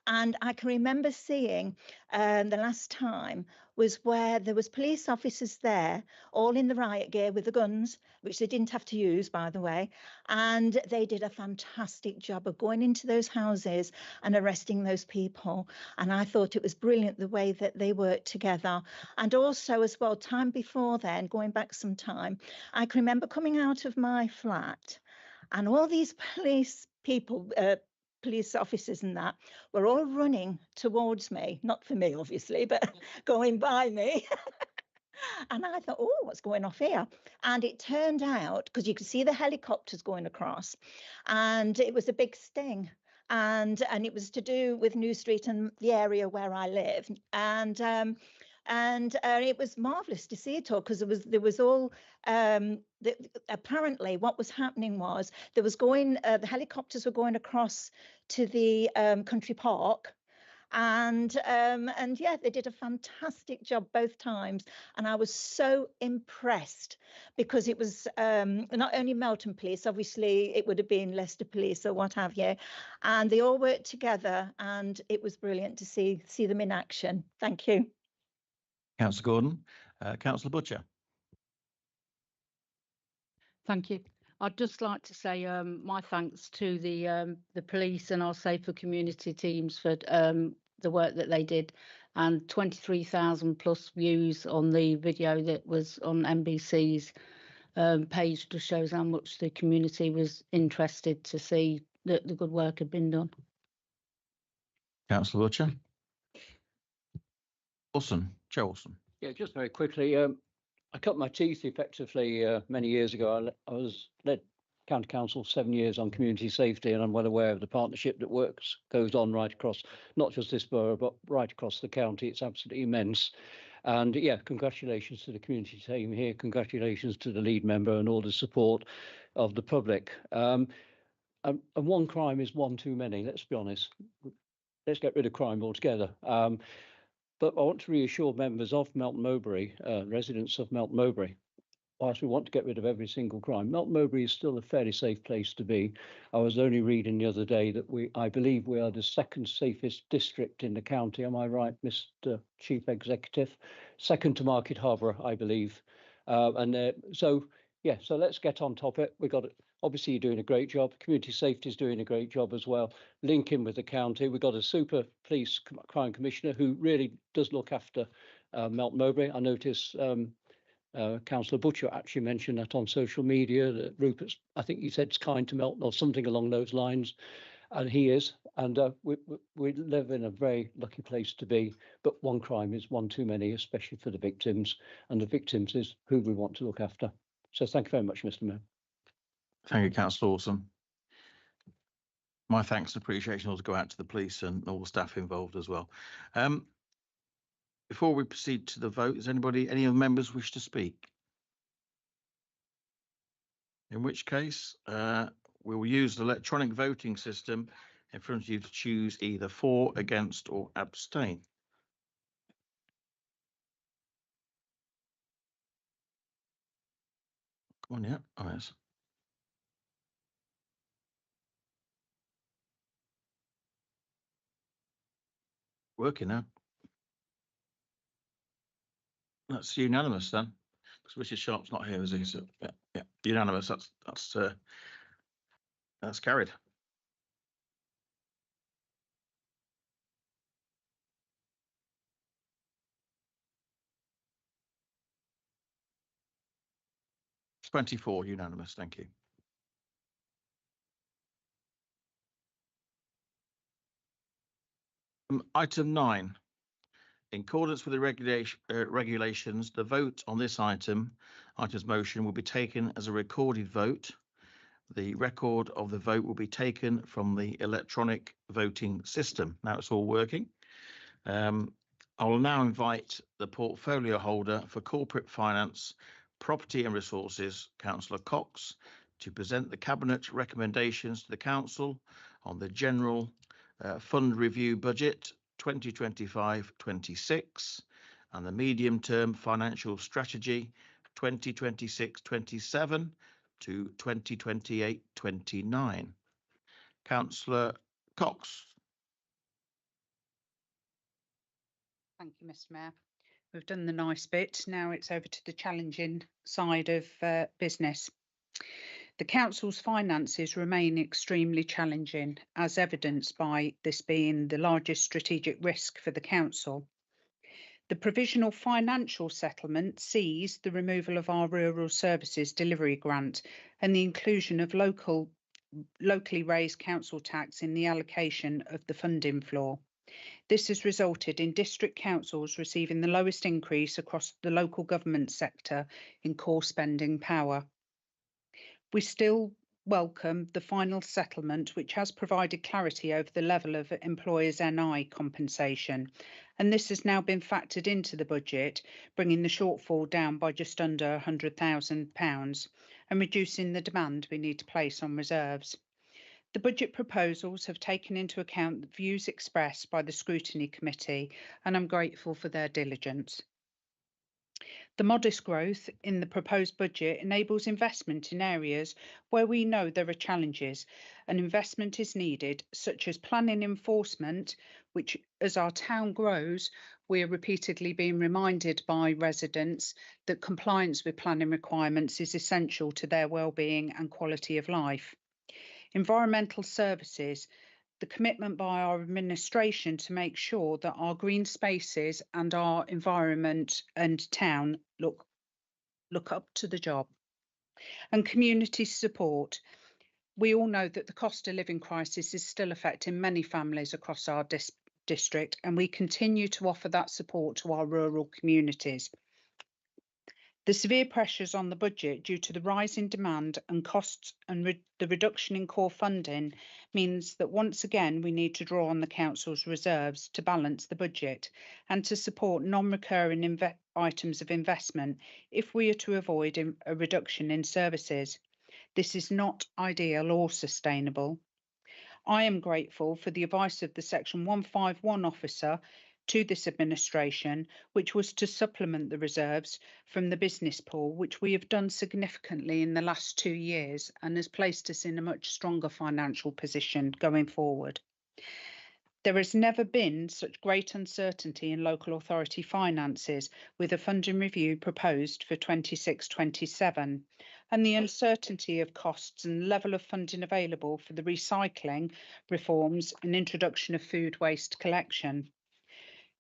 Speaker 4: And I can remember seeing the last time was where there was police officers there, all in the riot gear with the guns, which they didn't have to use, by the way. And they did a fantastic job of going into those houses and arresting those people. And I thought it was brilliant the way that they worked together. And also as well, time before then, going back some time, I can remember coming out of my flat and all these police people, police officers and that were all running towards me, not for me obviously, but going by me. And I thought, oh, what's going off here? And it turned out, because you could see the helicopters going across, and it was a big sting. And it was to do with New Street and the area where I live. And it was marvellous to see it all, because there was all apparently what was happening was there was the helicopters were going across to the country park, and yeah, they did a fantastic job both times, and I was so impressed, because it was not only Melton Police, obviously it would have been Leicester Police or what have you, and they all worked together, and it was brilliant to see them in action. Thank you.
Speaker 1: Councillor Gordon. Councillor Butcher.
Speaker 12: Thank you. I'd just like to say my thanks to the police and our safer community teams for the work that they did, and 23,000 plus views on the video that was on NBC's page just shows how much the community was interested to see that the good work had been done.
Speaker 1: Councillor Butcher. Olsen. Joe Olsen.
Speaker 9: Yeah, just very quickly. I cut my teeth effectively many years ago. I was led County Council 7 years on community safety, and I'm well aware of the partnership that goes on right across, not just this borough, but right across the county. It's absolutely immense. And yeah, congratulations to the community team here. Congratulations to the lead member and all the support of the public. And one crime is one too many, let's be honest. Let's get rid of crime altogether. But I want to reassure members of Melton Mowbray, residents of Melton Mowbray, whilst we want to get rid of every single crime, Melton Mowbray is still a fairly safe place to be. I was only reading the other day that I believe we are the second safest district in the county. Am I right, Mr. Chief Executive? Second to Market Harbour, I believe. So let's get on top of it. We got it. Obviously, you're doing a great job. Community safety is doing a great job as well. Linking with the county, we've got a super police crime commissioner who really does look after Melton Mowbray. I notice Councillor Butcher actually mentioned that on social media, that Rupert's, I think he said, it's kind to Melton or something along those lines, and he is. And we live in a very lucky place to be, but one crime is one too many, especially for the victims, and the victims is who we want to look after. So thank you very much, Mr. Mayor.
Speaker 1: Thank you, Councillor Orson. My thanks and appreciation also go out to the police and all the staff involved as well. Before we proceed to the vote, is any of the members wish to speak? In which case, we will use the electronic voting system in front of you to choose either for, against, or abstain. Come on, yeah. Oh, yes. Working now. That's unanimous then, because Richard Sharp's not here, is he? So yeah, unanimous. That's carried. It's 24 unanimous. Thank you. Item 9. In accordance with the regulations, the vote on this item's motion will be taken as a recorded vote. The record of the vote will be taken from the electronic voting system. Now it's all working. I will now invite the portfolio holder for corporate finance, property and resources, Councillor Cox, to present the Cabinet recommendations to the Council on the General Fund Review Budget 2025-26 and the Medium Term Financial Strategy 2026-27 to 2028-29. Councillor Cox.
Speaker 8: Thank you, Mr. Mayor. We've done the nice bit. Now it's over to the challenging side of business. The Council's finances remain extremely challenging, as evidenced by this being the largest strategic risk for the Council. The Provisional Financial Settlement sees the removal of our Rural Services Delivery Grant and the inclusion of locally raised council tax in the allocation of the funding floor. This has resulted in district councils receiving the lowest increase across the local government sector in core spending power. We still welcome the final settlement, which has provided clarity over the level of employers' NI compensation, and this has now been factored into the budget, bringing the shortfall down by just under £100,000 and reducing the demand we need to place on reserves. The budget proposals have taken into account the views expressed by the Scrutiny Committee, and I'm grateful for their diligence. The modest growth in the proposed budget enables investment in areas where we know there are challenges and investment is needed, such as planning enforcement, which, as our town grows, we are repeatedly being reminded by residents that compliance with planning requirements is essential to their well-being and quality of life. Environmental services, the commitment by our administration to make sure that our green spaces and our environment and town look up to the job. And community support. We all know that the cost of living crisis is still affecting many families across our district, and we continue to offer that support to our rural communities. The severe pressures on the budget due to the rise in demand and costs and the reduction in core funding means that once again we need to draw on the Council's reserves to balance the budget and to support non-recurring items of investment if we are to avoid a reduction in services. This is not ideal or sustainable. I am grateful for the advice of the Section 151 officer to this administration, which was to supplement the reserves from the business pool, which we have done significantly in the last 2 years and has placed us in a much stronger financial position going forward. There has never been such great uncertainty in local authority finances, with a funding review proposed for 26-27, and the uncertainty of costs and level of funding available for the recycling reforms and introduction of food waste collection.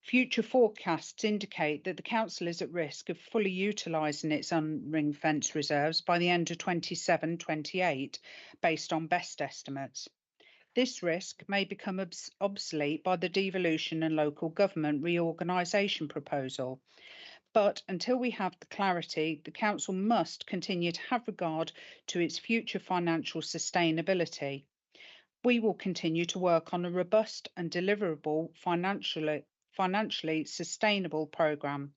Speaker 8: Future forecasts indicate that the Council is at risk of fully utilising its unring-fence reserves by the end of 27-28, based on best estimates. This risk may become obsolete by the devolution and local government reorganisation proposal. But until we have the clarity, the Council must continue to have regard to its future financial sustainability. We will continue to work on a robust and deliverable financially sustainable programme.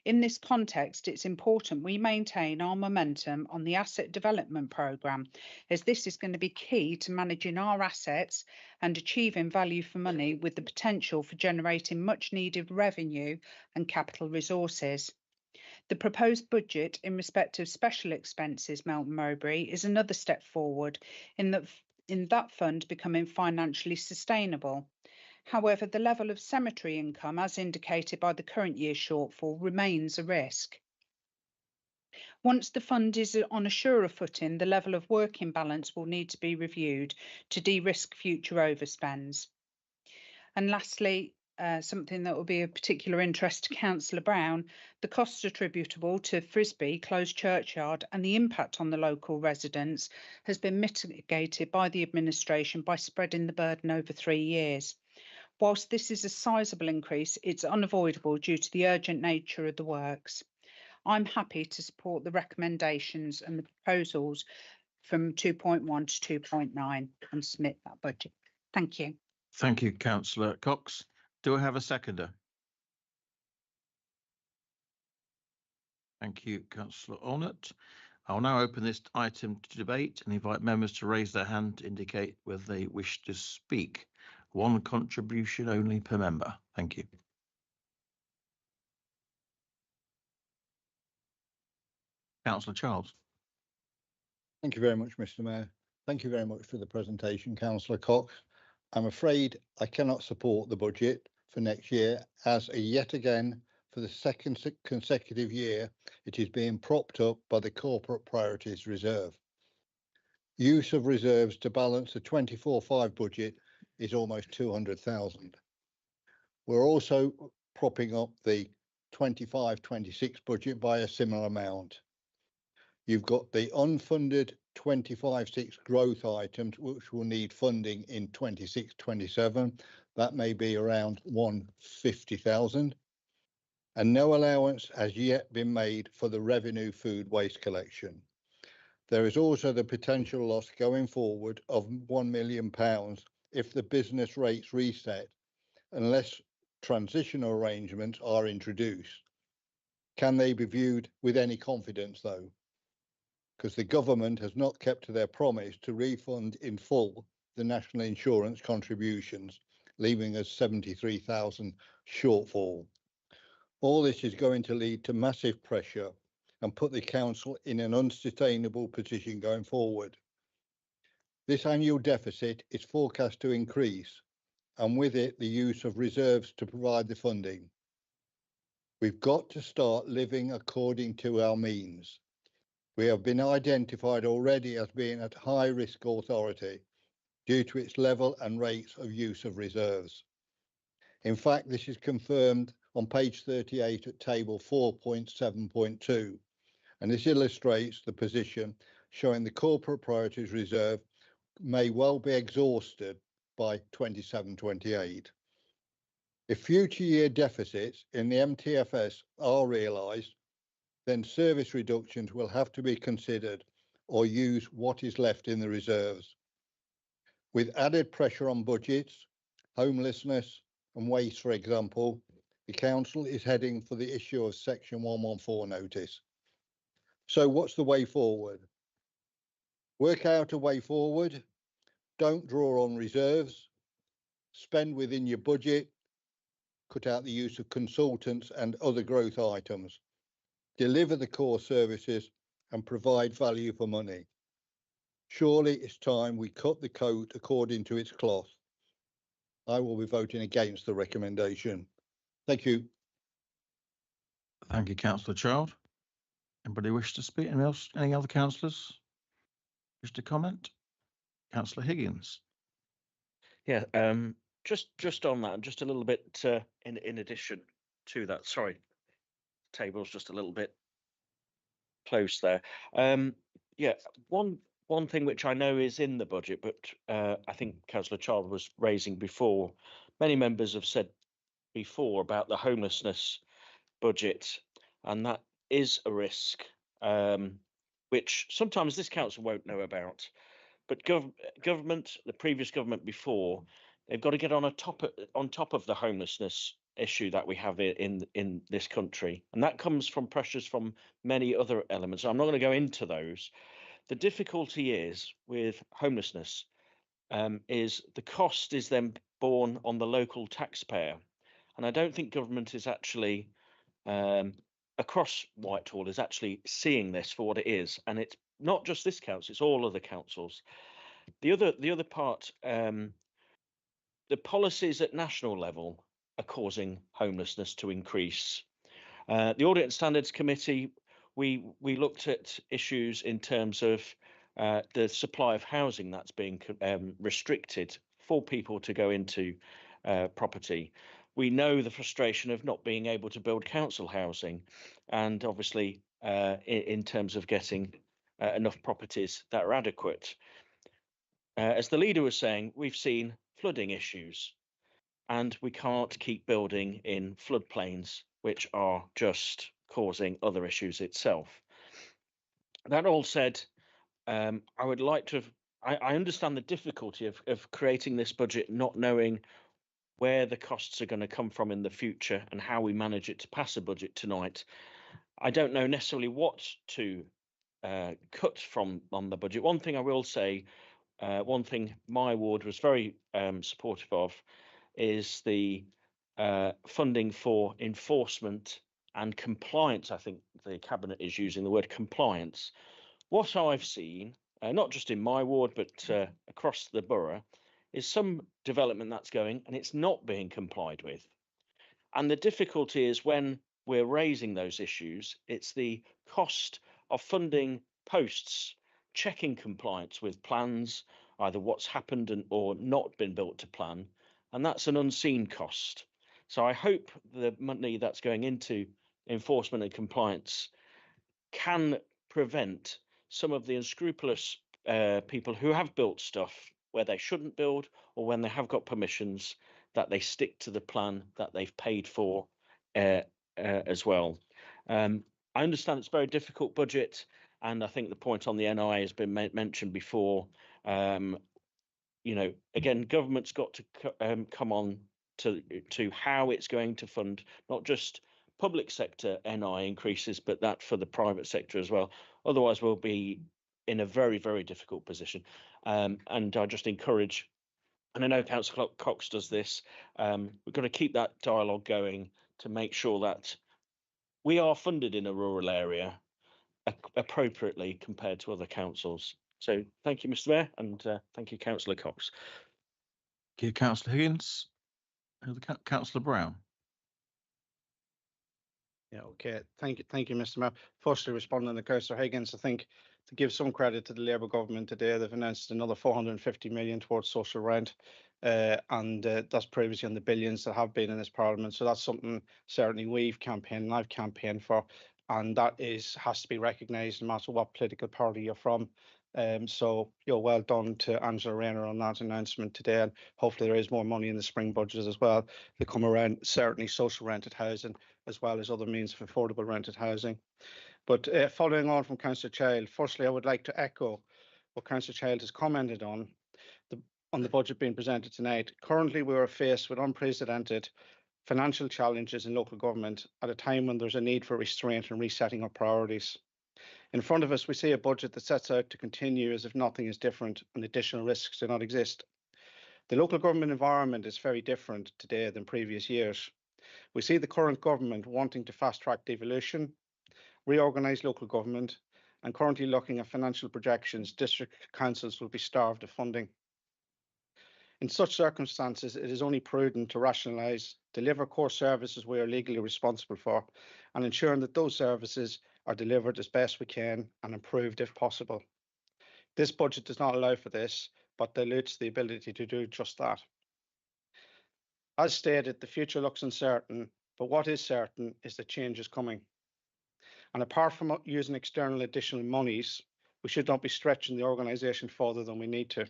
Speaker 8: In this context, it's important we maintain our momentum on the asset development programme, as this is going to be key to managing our assets and achieving value for money, with the potential for generating much needed revenue and capital resources. The proposed budget in respect of special expenses, Melton Mowbray, is another step forward in that fund becoming financially sustainable. However, the level of cemetery income, as indicated by the current year's shortfall, remains a risk. Once the fund is on a surer footing, the level of working balance will need to be reviewed to de-risk future overspends. And lastly, something that will be of particular interest to Councillor Brown, the costs attributable to Frisbee closed churchyard and the impact on the local residents has been mitigated by the administration by spreading the burden over 3 years. Whilst this is a sizable increase, it's unavoidable due to the urgent nature of the works. I'm happy to support the recommendations and the proposals from 2.1 to 2.9 and submit that budget. Thank you.
Speaker 1: Thank you, Councillor Cox. Do I have a seconder? Thank you, Councillor Allnutt. I'll now open this item to debate and invite members to raise their hand to indicate whether they wish to speak. One contribution only per member. Thank you. Councillor Charles.
Speaker 13: Thank you very much, Mr. Mayor. Thank you very much for the presentation, Councillor Cox. I'm afraid I cannot support the budget for next year, as yet again, for the second consecutive year, it is being propped up by the Corporate Priorities Reserve. Use of reserves to balance the 24/5 budget is almost 200,000. We're also propping up the 25-26 budget by a similar amount. You've got the unfunded 25/6 growth items, which will need funding in 26-27. That may be around 150,000. And no allowance has yet been made for the revenue food waste collection. There is also the potential loss going forward of £1 million if the business rates reset, unless transitional arrangements are introduced. Can they be viewed with any confidence, though? Because the government has not kept to their promise to refund in full the national insurance contributions, leaving us 73,000 shortfall. All this is going to lead to massive pressure and put the council in an unsustainable position going forward. This annual deficit is forecast to increase, and with it the use of reserves to provide the funding. We've got to start living according to our means. We have been identified already as being at high risk authority due to its level and rates of use of reserves. In fact, this is confirmed on page 38 at table 4.7.2, and this illustrates the position showing the Corporate Priorities Reserve may well be exhausted by 27-28. If future year deficits in the MTFS are realised, then service reductions will have to be considered or use what is left in the reserves. With added pressure on budgets, homelessness and waste, for example, the council is heading for the issue of Section 114 notice. So what's the way forward? Work out a way forward. Don't draw on reserves. Spend within your budget. Cut out the use of consultants and other growth items. Deliver the core services and provide value for money. Surely it's time we cut the coat according to its cloth. I will be voting against the recommendation. Thank you.
Speaker 1: Thank you, Councillor Child. Anybody wish to speak? Anyone else? Any other councillors wish to comment? Councillor Higgins.
Speaker 14: Yeah, just on that, just a little bit in addition to that. Sorry, table's just a little bit close there. Yeah, one thing which I know is in the budget, but I think Councillor Child was raising before. Many members have said before about the homelessness budget, and that is a risk, which sometimes this council won't know about. But government, the previous government before, they've got to get on top of the homelessness issue that we have in this country, and that comes from pressures from many other elements. I'm not going to go into those. The difficulty is with homelessness is the cost is then borne on the local taxpayer, and I don't think government is actually across Whitehall is actually seeing this for what it is, and it's not just this council; it's all other councils. The other part, the policies at national level are causing homelessness to increase. The Audit and Standards Committee, we looked at issues in terms of the supply of housing that's being restricted for people to go into property. We know the frustration of not being able to build council housing, and obviously in terms of getting enough properties that are adequate. As the leader was saying, we've seen flooding issues, and we can't keep building in floodplains, which are just causing other issues itself. That all said, I would like to, I understand the difficulty of creating this budget, not knowing where the costs are going to come from in the future and how we manage it to pass a budget tonight. I don't know necessarily what to cut from on the budget. One thing I will say, one thing my ward was very supportive of is the funding for enforcement and compliance. I think the Cabinet is using the word compliance. What I've seen, not just in my ward, but across the borough, is some development that's going and it's not being complied with. And the difficulty is when we're raising those issues, it's the cost of funding posts, checking compliance with plans, either what's happened or not been built to plan, and that's an unseen cost. So I hope the money that's going into enforcement and compliance can prevent some of the unscrupulous people who have built stuff where they shouldn't build, or when they have got permissions, that they stick to the plan that they've paid for as well. I understand it's a very difficult budget, and I think the point on the NI has been mentioned before. You know, again, government's got to come on to how it's going to fund not just public sector NI increases, but that for the private sector as well. Otherwise, we'll be in a very, very difficult position. And I just encourage, and I know Councillor Cox does this, we're going to keep that dialogue going to make sure that we are funded in a rural area appropriately compared to other councils. So thank you, Mr. Mayor, and thank you, Councillor Cox.
Speaker 1: Thank you, Councillor Higgins. Councillor Brown.
Speaker 11: Yeah, okay. Thank you, Mr. Mayor. Firstly, responding to Councillor Higgins, I think to give some credit to the Labour government today, they've announced another 450 million towards social rent, and that's previously on the billions that have been in this Parliament. So that's something certainly we've campaigned and I've campaigned for, and that has to be recognised no matter what political party you're from. So you're well done to Angela Rayner on that announcement today, and hopefully there is more money in the spring budget as well to come around. Certainly social rented housing as well as other means of affordable rented housing. But following on from Councillor Child, firstly, I would like to echo what Councillor Child has commented on the budget being presented tonight. Currently, we are faced with unprecedented financial challenges in local government at a time when there's a need for restraint and resetting of priorities. In front of us, we see a budget that sets out to continue as if nothing is different and additional risks do not exist. The local government environment is very different today than previous years. We see the current government wanting to fast-track devolution, reorganise local government, and currently looking at financial projections, district councils will be starved of funding. In such circumstances, it is only prudent to rationalise, deliver core services we are legally responsible for, and ensuring that those services are delivered as best we can and improved if possible. This budget does not allow for this, but dilutes the ability to do just that. As stated, the future looks uncertain, but what is certain is that change is coming. And apart from using external additional monies, we should not be stretching the organisation further than we need to.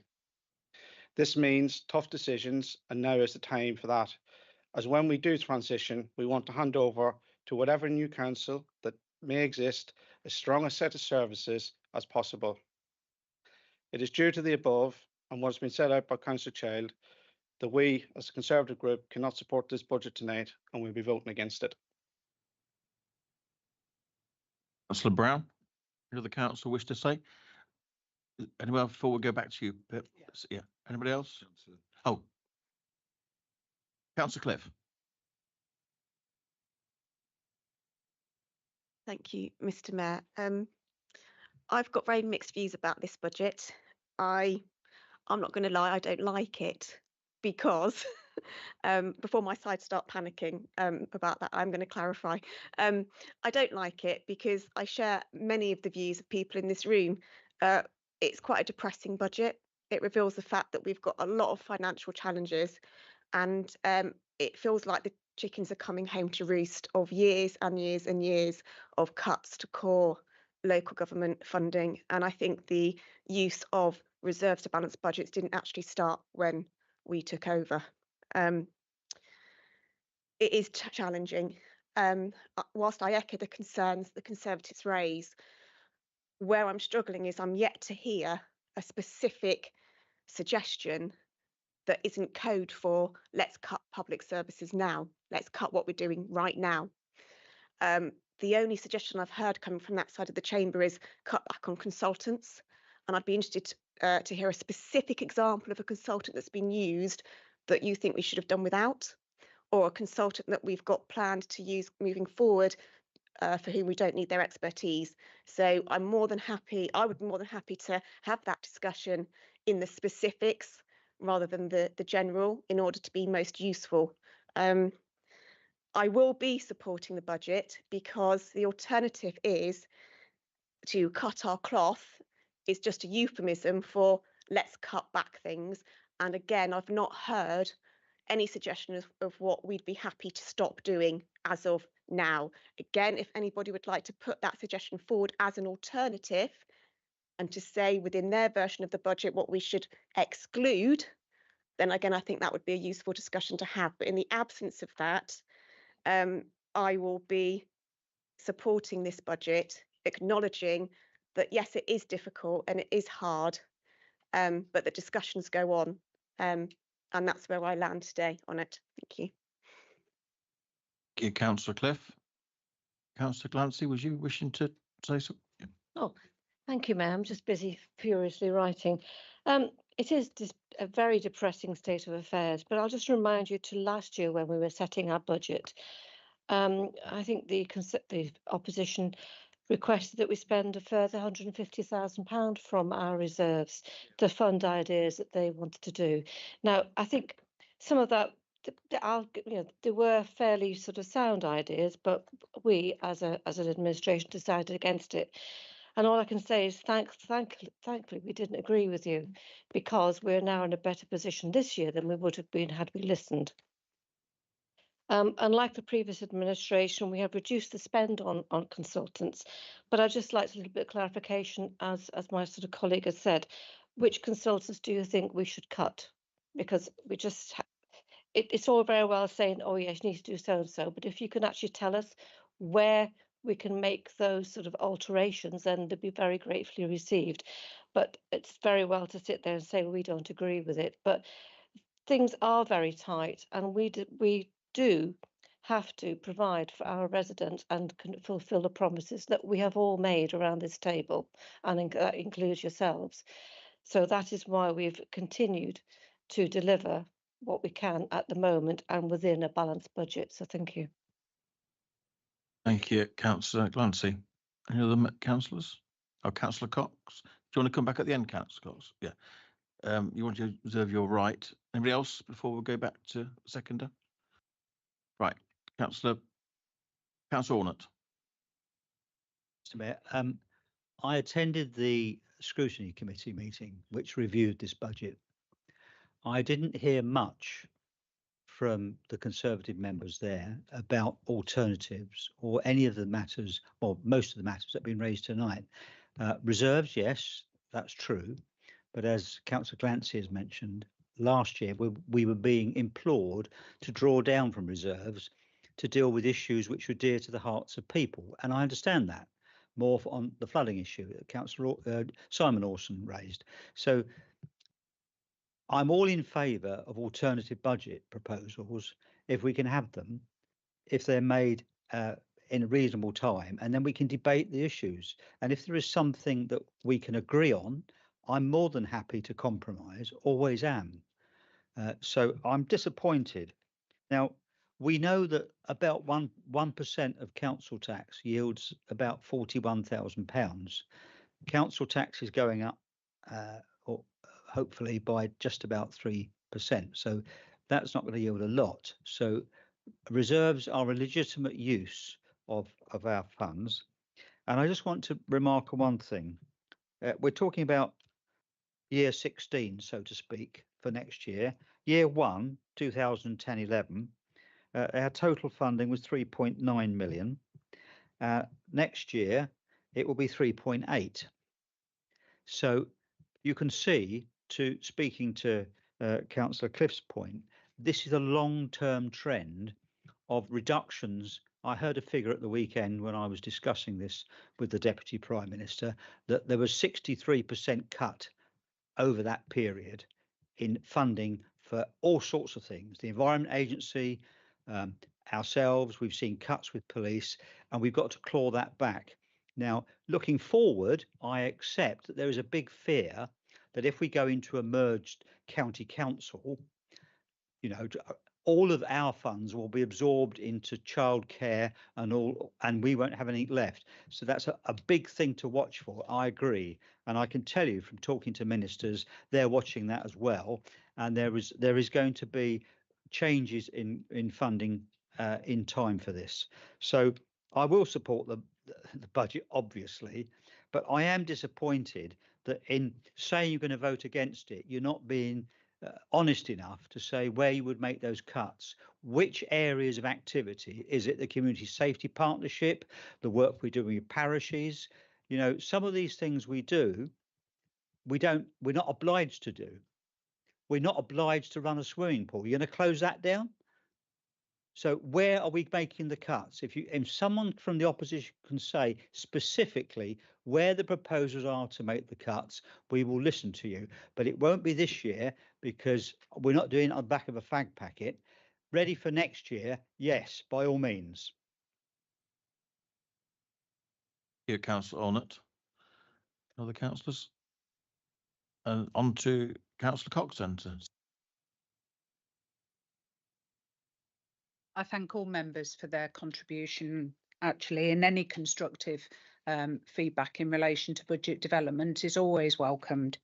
Speaker 11: This means tough decisions, and now is the time for that, as when we do transition, we want to hand over to whatever new council that may exist as strong a set of services as possible. It is due to the above and what has been set out by Councillor Child that we, as a Conservative group, cannot support this budget tonight and will be voting against it.
Speaker 1: Councillor Brown, any other council wish to say? Anyone else before we go back to you? Yeah. Anybody else? Oh. Councillor Cliff.
Speaker 15: Thank you, Mr. Mayor. I've got very mixed views about this budget. I'm not going to lie, I don't like it because before my side start panicking about that, I'm going to clarify. I don't like it because I share many of the views of people in this room. It's quite a depressing budget. It reveals the fact that we've got a lot of financial challenges, and it feels like the chickens are coming home to roost of years and years and years of cuts to core local government funding. And I think the use of reserves to balance budgets didn't actually start when we took over. It is challenging. Whilst I echo the concerns the Conservatives raise, where I'm struggling is I'm yet to hear a specific suggestion that isn't code for let's cut public services now. Let's cut what we're doing right now. The only suggestion I've heard coming from that side of the chamber is cut back on consultants. And I'd be interested to hear a specific example of a consultant that's been used that you think we should have done without, or a consultant that we've got planned to use moving forward for whom we don't need their expertise. So I'm more than happy, I would be more than happy to have that discussion in the specifics rather than the general in order to be most useful. I will be supporting the budget because the alternative is to cut our cloth is just a euphemism for let's cut back things. And again, I've not heard any suggestion of what we'd be happy to stop doing as of now. Again, if anybody would like to put that suggestion forward as an alternative and to say within their version of the budget what we should exclude, then again, I think that would be a useful discussion to have. But in the absence of that, I will be supporting this budget, acknowledging that, yes, it is difficult and it is hard, but the discussions go on. And that's where I land today on it. Thank you.
Speaker 1: Thank you, Councillor Cliff. Councillor Glancy, was you wishing to say something?
Speaker 3: Oh, thank you, Mayor. I'm just busy furiously writing. It is a very depressing state of affairs, but I'll just remind you to last year when we were setting our budget. I think the opposition requested that we spend a further £150,000 from our reserves to fund ideas that they wanted to do. Now, I think some of that, there were fairly sort of sound ideas, but we, as an administration, decided against it. And all I can say is thankfully we didn't agree with you, because we're now in a better position this year than we would have been had we listened. Unlike the previous administration, we have reduced the spend on consultants, but I'd just like a little bit of clarification, as my sort of colleague has said, which consultants do you think we should cut? Because we just, it's all very well saying, oh yes, you need to do so and so, but if you can actually tell us where we can make those sort of alterations, then they'd be very gratefully received. But it's very well to sit there and say, well, we don't agree with it. But things are very tight, and we do have to provide for our residents and can fulfil the promises that we have all made around this table, and that includes yourselves. So that is why we've continued to deliver what we can at the moment and within a balanced budget. So thank you.
Speaker 1: Thank you, Councillor Glancy. Any other councillors? Oh, Councillor Cox. Do you want to come back at the end, Councillor Cox? Yeah. You want to reserve your right. Anybody else before we go back to seconder? Right, Councillor Ornett.
Speaker 6: Mr. Mayor, I attended the scrutiny committee meeting which reviewed this budget. I didn't hear much from the Conservative members there about alternatives or any of the matters, or most of the matters that have been raised tonight. Reserves, yes, that's true. But as Councillor Glancy has mentioned, last year we were being implored to draw down from reserves to deal with issues which were dear to the hearts of people. And I understand that, more on the flooding issue that Councillor Simon Orson raised. So I'm all in favour of alternative budget proposals if we can have them, if they're made in a reasonable time, and then we can debate the issues. And if there is something that we can agree on, I'm more than happy to compromise, always am. So I'm disappointed. Now, we know that about 1% of council tax yields about £41,000. Council tax is going up, or hopefully by just about 3%. So that's not going to yield a lot. So reserves are a legitimate use of our funds. And I just want to remark on one thing. We're talking about year 16, so to speak, for next year. Year 1, 2010-11, our total funding was 3.9 million. Next year, it will be 3.8. So you can see, speaking to Councillor Cliff's point, this is a long-term trend of reductions. I heard a figure at the weekend when I was discussing this with the Deputy Prime Minister, that there was 63% cut over that period in funding for all sorts of things. The Environment Agency, ourselves, we've seen cuts with police, and we've got to claw that back. Now, looking forward, I accept that there is a big fear that if we go into a merged county council, you know, all of our funds will be absorbed into childcare and we won't have anything left. So that's a big thing to watch for. I agree. And I can tell you from talking to ministers, they're watching that as well. And there is going to be changes in funding in time for this. So I will support the budget, obviously, but I am disappointed that in saying you're going to vote against it, you're not being honest enough to say where you would make those cuts. Which areas of activity? Is it the community safety partnership, the work we're doing with parishes? You know, some of these things we do, we're not obliged to do. We're not obliged to run a swimming pool. You're going to close that down? So where are we making the cuts? If someone from the opposition can say specifically where the proposals are to make the cuts, we will listen to you. But it won't be this year because we're not doing it on the back of a fag packet. Ready for next year? Yes, by all means.
Speaker 1: Here, Councillor Ornett. Other councillors? And on to Councillor Cox then.
Speaker 8: I thank all members for their contribution, actually, and any constructive feedback in relation to budget development is always welcomed.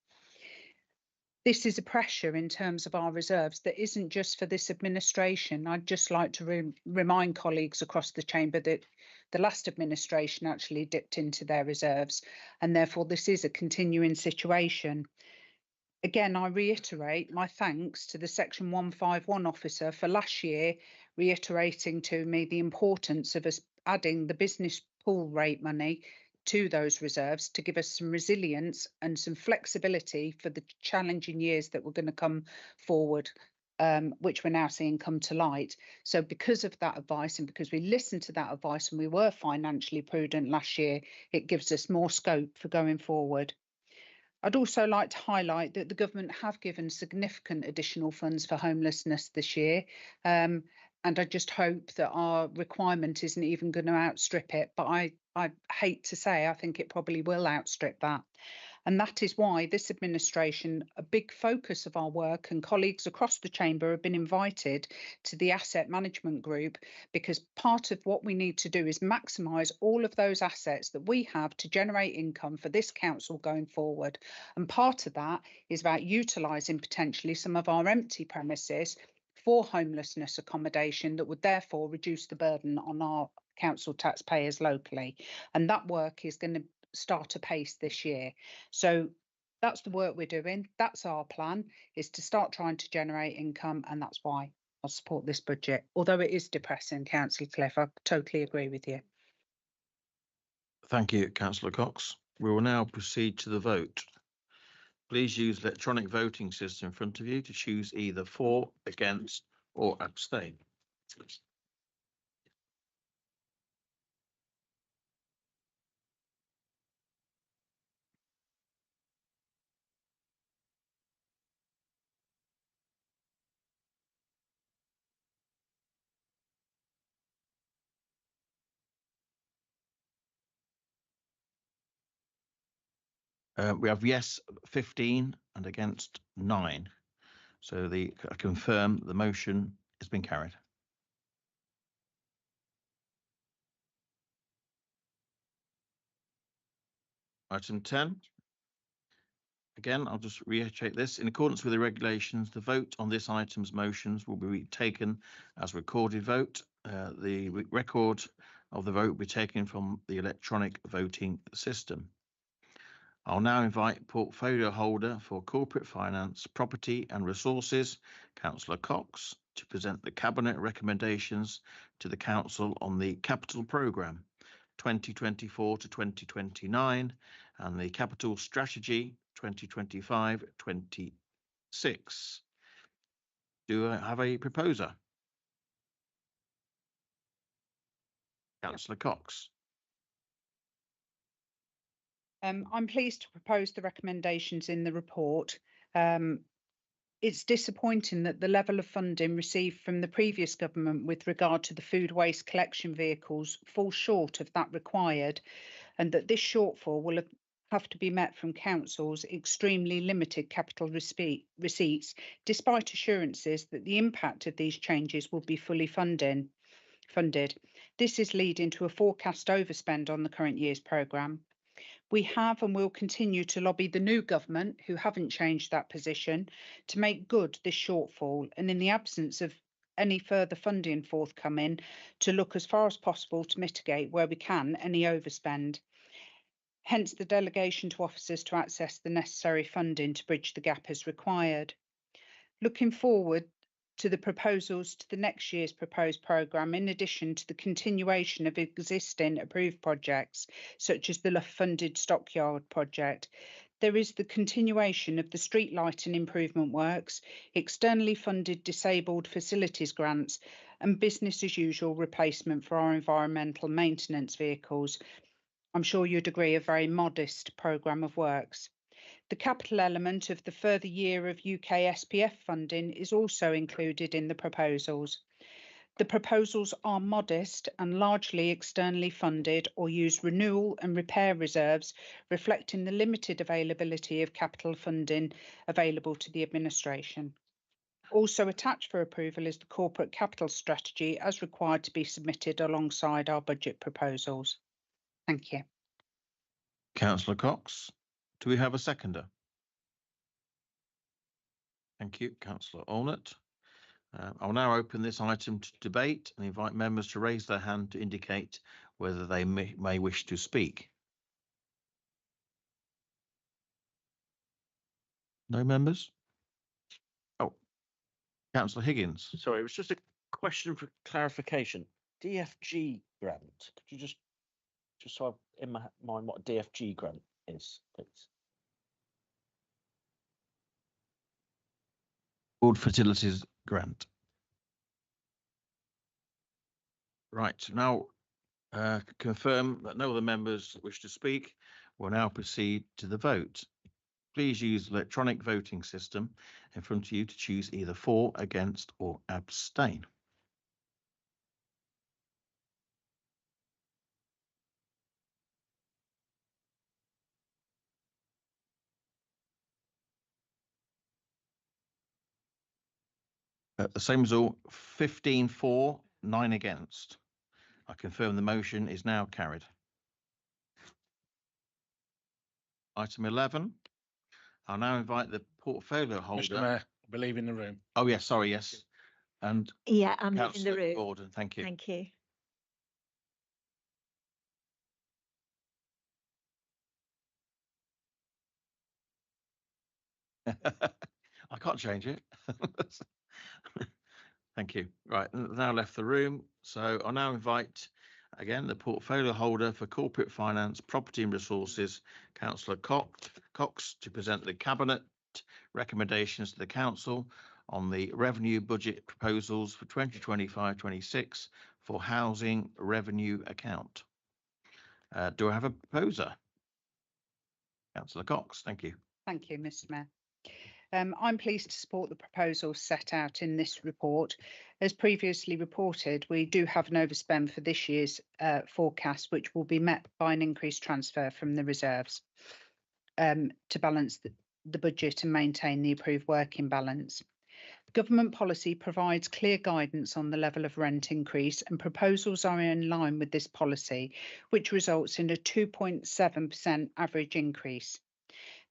Speaker 8: This is a pressure in terms of our reserves that isn't just for this administration. I'd just like to remind colleagues across the chamber that the last administration actually dipped into their reserves, and therefore this is a continuing situation. Again, I reiterate my thanks to the Section 151 officer for last year reiterating to me the importance of us adding the business pool rate money to those reserves to give us some resilience and some flexibility for the challenging years that were going to come forward. which we're now seeing come to light. So because of that advice and because we listened to that advice and we were financially prudent last year, it gives us more scope for going forward. I'd also like to highlight that the government have given significant additional funds for homelessness this year. And I just hope that our requirement isn't even going to outstrip it. But I hate to say, I think it probably will outstrip that. And that is why this administration, a big focus of our work, and colleagues across the chamber have been invited to the asset management group, because part of what we need to do is maximise all of those assets that we have to generate income for this council going forward. And part of that is about utilising potentially some of our empty premises for homelessness accommodation that would therefore reduce the burden on our council taxpayers locally. And that work is going to start apace this year. So that's the work we're doing. That's our plan, is to start trying to generate income, and that's why I'll support this budget. Although it is depressing, Councillor Cliff, I totally agree with you.
Speaker 1: Thank you, Councillor Cox. We will now proceed to the vote. Please use electronic voting system in front of you to choose either for, against, or abstain. We have yes 15 and against 9. So I confirm the motion has been carried. Item 10. Again, I'll just reiterate this. In accordance with the regulations, the vote on this item's motions will be taken as recorded vote. The record of the vote will be taken from the electronic voting system. I'll now invite portfolio holder for corporate finance, property and resources, Councillor Cox, to present the cabinet recommendations to the council on the capital programme 2024 to 2029 and the capital strategy 2025-26. Do I have a proposer? Councillor Cox.
Speaker 8: I'm pleased to propose the recommendations in the report. It's disappointing that the level of funding received from the previous government with regard to the food waste collection vehicles falls short of that required, and that this shortfall will have to be met from councils' extremely limited capital receipts, despite assurances that the impact of these changes will be fully funded. This is leading to a forecast overspend on the current year's programme. We have and will continue to lobby the new government, who haven't changed that position, to make good this shortfall, and in the absence of any further funding forthcoming, to look as far as possible to mitigate where we can any overspend. Hence the delegation to officers to access the necessary funding to bridge the gap as required. Looking forward to the proposals to the next year's proposed programme, in addition to the continuation of existing approved projects, such as the funded Stockyard project, there is the continuation of the street lighting improvement works, externally funded disabled facilities grants, and business as usual replacement for our environmental maintenance vehicles. I'm sure you'd agree, a very modest programme of works. The capital element of the further year of UK SPF funding is also included in the proposals. The proposals are modest and largely externally funded or use renewal and repair reserves, reflecting the limited availability of capital funding available to the administration. Also attached for approval is the corporate capital strategy as required to be submitted alongside our budget proposals. Thank you.
Speaker 1: Councillor Cox. Do we have a seconder? Thank you, Councillor Allnutt. I'll now open this item to debate and invite members to raise their hand to indicate whether they may wish to speak. No members? Oh, Councillor Higgins.
Speaker 14: Sorry, it was just a question for clarification. DFG grant. Could you just so I've in my mind what a DFG grant is, please?
Speaker 1: Board Facilities Grant. Right, now confirm that no other members wish to speak. We'll now proceed to the vote. Please use the electronic voting system in front of you to choose either for, against, or abstain. The same as all, 15 for, 9 against. I confirm the motion is now carried. Item 11. I'll now invite the portfolio holder.
Speaker 5: Mr. Mayor, I believe in the room.
Speaker 1: Oh, yes, sorry, yes. And
Speaker 4: Yeah, I'm in the
Speaker 1: Councillor
Speaker 4: room.
Speaker 1: Gordon, thank you.
Speaker 4: Thank you.
Speaker 1: I can't change it. Thank you. Right, now left the room. So I'll now invite again the portfolio holder for corporate finance, property and resources, Councillor Cox, to present the Cabinet recommendations to the Council on the revenue budget proposals for 2025-26 for housing revenue account. Do I have a proposer? Councillor Cox, thank you.
Speaker 8: Thank you, Mr. Mayor. I'm pleased to support the proposals set out in this report. As previously reported, we do have an overspend for this year's forecast, which will be met by an increased transfer from the reserves to balance the budget and maintain the approved working balance. Government policy provides clear guidance on the level of rent increase, and proposals are in line with this policy, which results in a 2.7% average increase.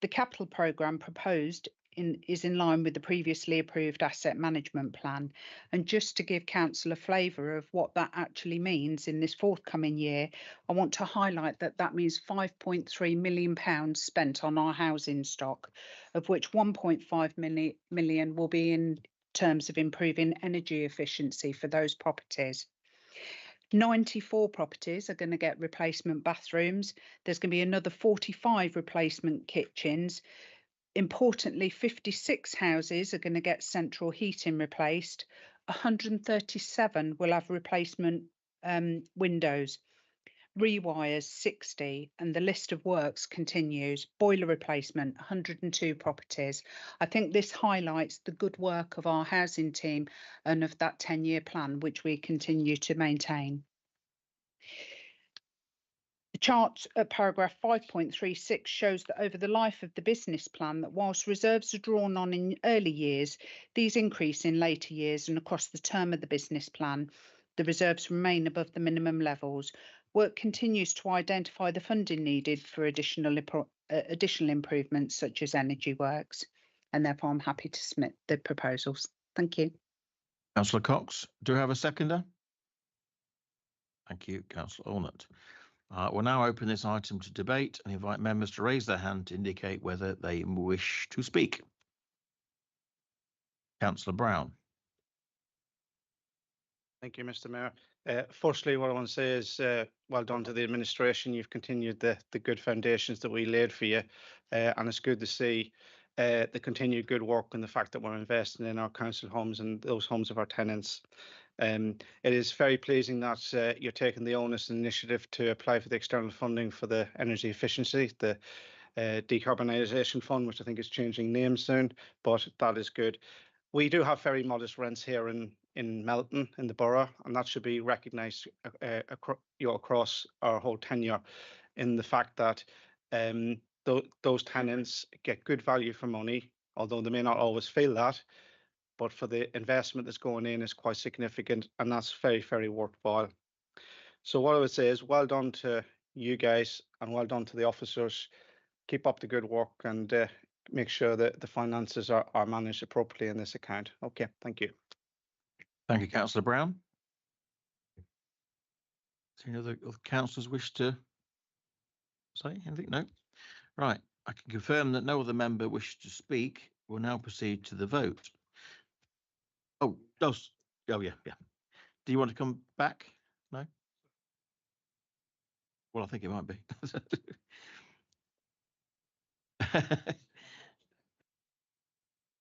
Speaker 8: The capital programme proposed is in line with the previously approved asset management plan. And just to give Council a flavour of what that actually means in this forthcoming year, I want to highlight that that means £5.3 million spent on our housing stock, of which 1.5 million will be in terms of improving energy efficiency for those properties. 94 properties are going to get replacement bathrooms. There's going to be another 45 replacement kitchens. Importantly, 56 houses are going to get central heating replaced. 137 will have replacement windows. Rewires 60, and the list of works continues. Boiler replacement 102 properties. I think this highlights the good work of our housing team and of that 10-year plan, which we continue to maintain. The chart at paragraph 5.36 shows that over the life of the business plan, that whilst reserves are drawn on in early years, these increase in later years, and across the term of the business plan, the reserves remain above the minimum levels. Work continues to identify the funding needed for additional improvements such as energy works, and therefore I'm happy to submit the proposals. Thank you.
Speaker 1: Councillor Cox, do we have a seconder? Thank you, Councillor Allnutt. We'll now open this item to debate and invite members to raise their hand to indicate whether they wish to speak. Councillor Brown.
Speaker 11: Thank you, Mr. Mayor. Firstly, what I want to say is well done to the administration. You've continued the good foundations that we laid for you, and it's good to see the continued good work and the fact that we're investing in our council homes and those homes of our tenants. It is very pleasing that you're taking the onus and initiative to apply for the external funding for the energy efficiency, the decarbonisation fund, which I think is changing names soon, but that is good. We do have very modest rents here in Melton, in the borough, and that should be recognised across our whole tenure, in the fact that those tenants get good value for money, although they may not always feel that. But for the investment that's going in is quite significant, and that's very, very worthwhile. So what I would say is well done to you guys and well done to the officers. Keep up the good work and make sure that the finances are managed appropriately in this account. Okay, thank you.
Speaker 1: Thank you, Councillor Brown. Do any other councillors wish to say anything? No? Right, I can confirm that no other member wishes to speak. We'll now proceed to the vote. Oh, yeah. Do you want to come back? No? Well, I think it might be.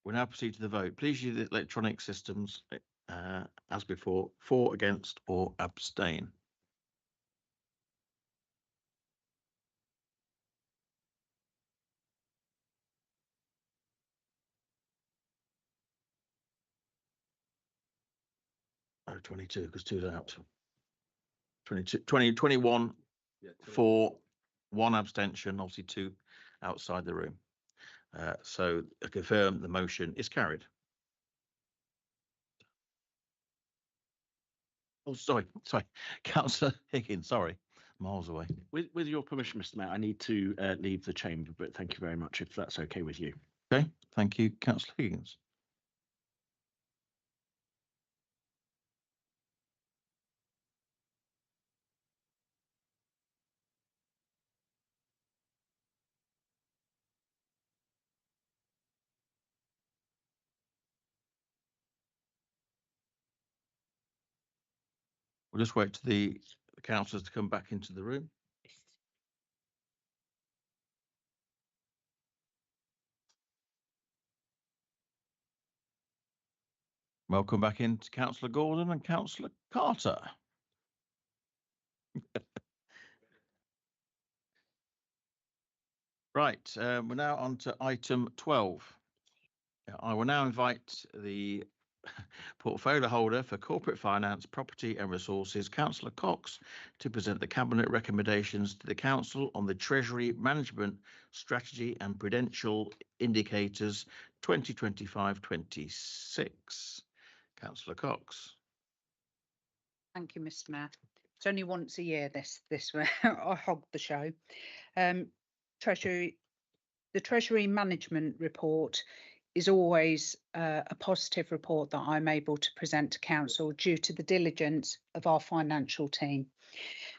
Speaker 1: We'll now proceed to the vote. Please use the electronic systems as before, for, against, or abstain. Oh, 22, because two's out. 21 for, 1 abstention, obviously 2 outside the room. So I confirm the motion is carried. Oh, sorry, Councillor Higgins, sorry, miles away.
Speaker 14: With your permission, Mr. Mayor, I need to leave the chamber, but thank you very much if that's okay with you.
Speaker 1: Okay, thank you, Councillor Higgins. We'll just wait to the councillors to come back into the room. Welcome back into Councillor Gordon and Councillor Carter. Right, we're now on to item 12. I will now invite the portfolio holder for corporate finance, property and resources, Councillor Cox, to present the Cabinet recommendations to the Council on the Treasury Management Strategy and Prudential Indicators 2025-26. Councillor Cox.
Speaker 8: Thank you, Mr. Mayor. It's only once a year this way. I hog the show. The Treasury Management Report is always a positive report that I'm able to present to Council due to the diligence of our financial team.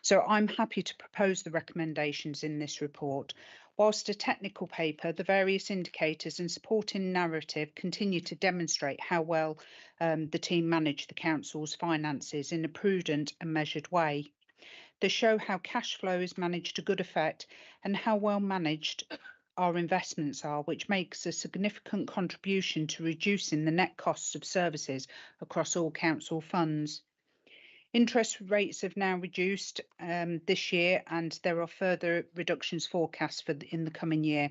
Speaker 8: So I'm happy to propose the recommendations in this report. Whilst a technical paper, the various indicators and supporting narrative continue to demonstrate how well the team manage the Council's finances in a prudent and measured way. They show how cash flow is managed to good effect and how well managed our investments are, which makes a significant contribution to reducing the net costs of services across all council funds. Interest rates have now reduced this year, and there are further reductions forecast in the coming year.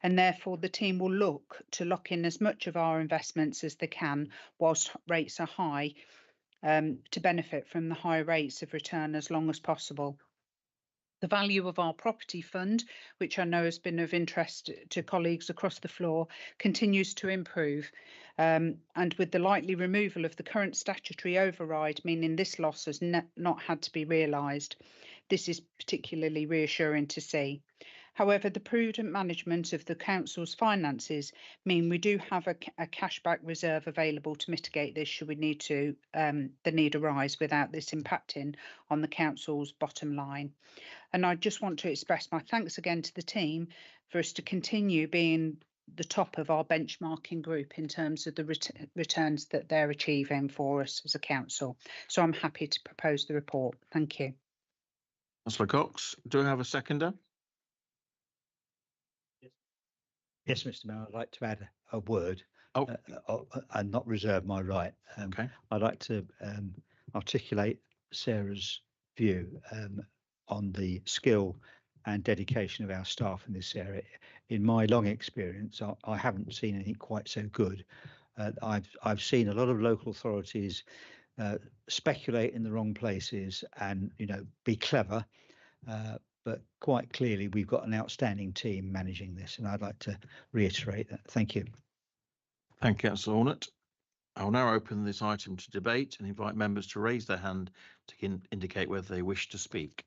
Speaker 8: And therefore, the team will look to lock in as much of our investments as they can whilst rates are high to benefit from the high rates of return as long as possible. The value of our property fund, which I know has been of interest to colleagues across the floor, continues to improve. And with the likely removal of the current statutory override, meaning this loss has not had to be realised, this is particularly reassuring to see. However, the prudent management of the Council's finances mean we do have a cashback reserve available to mitigate this should we need to, the need arise without this impacting on the Council's bottom line. And I just want to express my thanks again to the team for us to continue being the top of our benchmarking group in terms of the returns that they're achieving for us as a council. So I'm happy to propose the report. Thank you.
Speaker 1: Councillor Cox, do I have a seconder?
Speaker 6: Yes, Mr. Mayor, I'd like to add a word
Speaker 1: and
Speaker 6: not reserve my right.
Speaker 1: Okay.
Speaker 6: I'd like to articulate Sarah's view on the skill and dedication of our staff in this area. In my long experience, I haven't seen anything quite so good. I've seen a lot of local authorities speculate in the wrong places and, you know, be clever. But quite clearly, we've got an outstanding team managing this, and I'd like to reiterate that. Thank you.
Speaker 1: Thank you, Councillor Ornett. I'll now open this item to debate and invite members to raise their hand to indicate whether they wish to speak.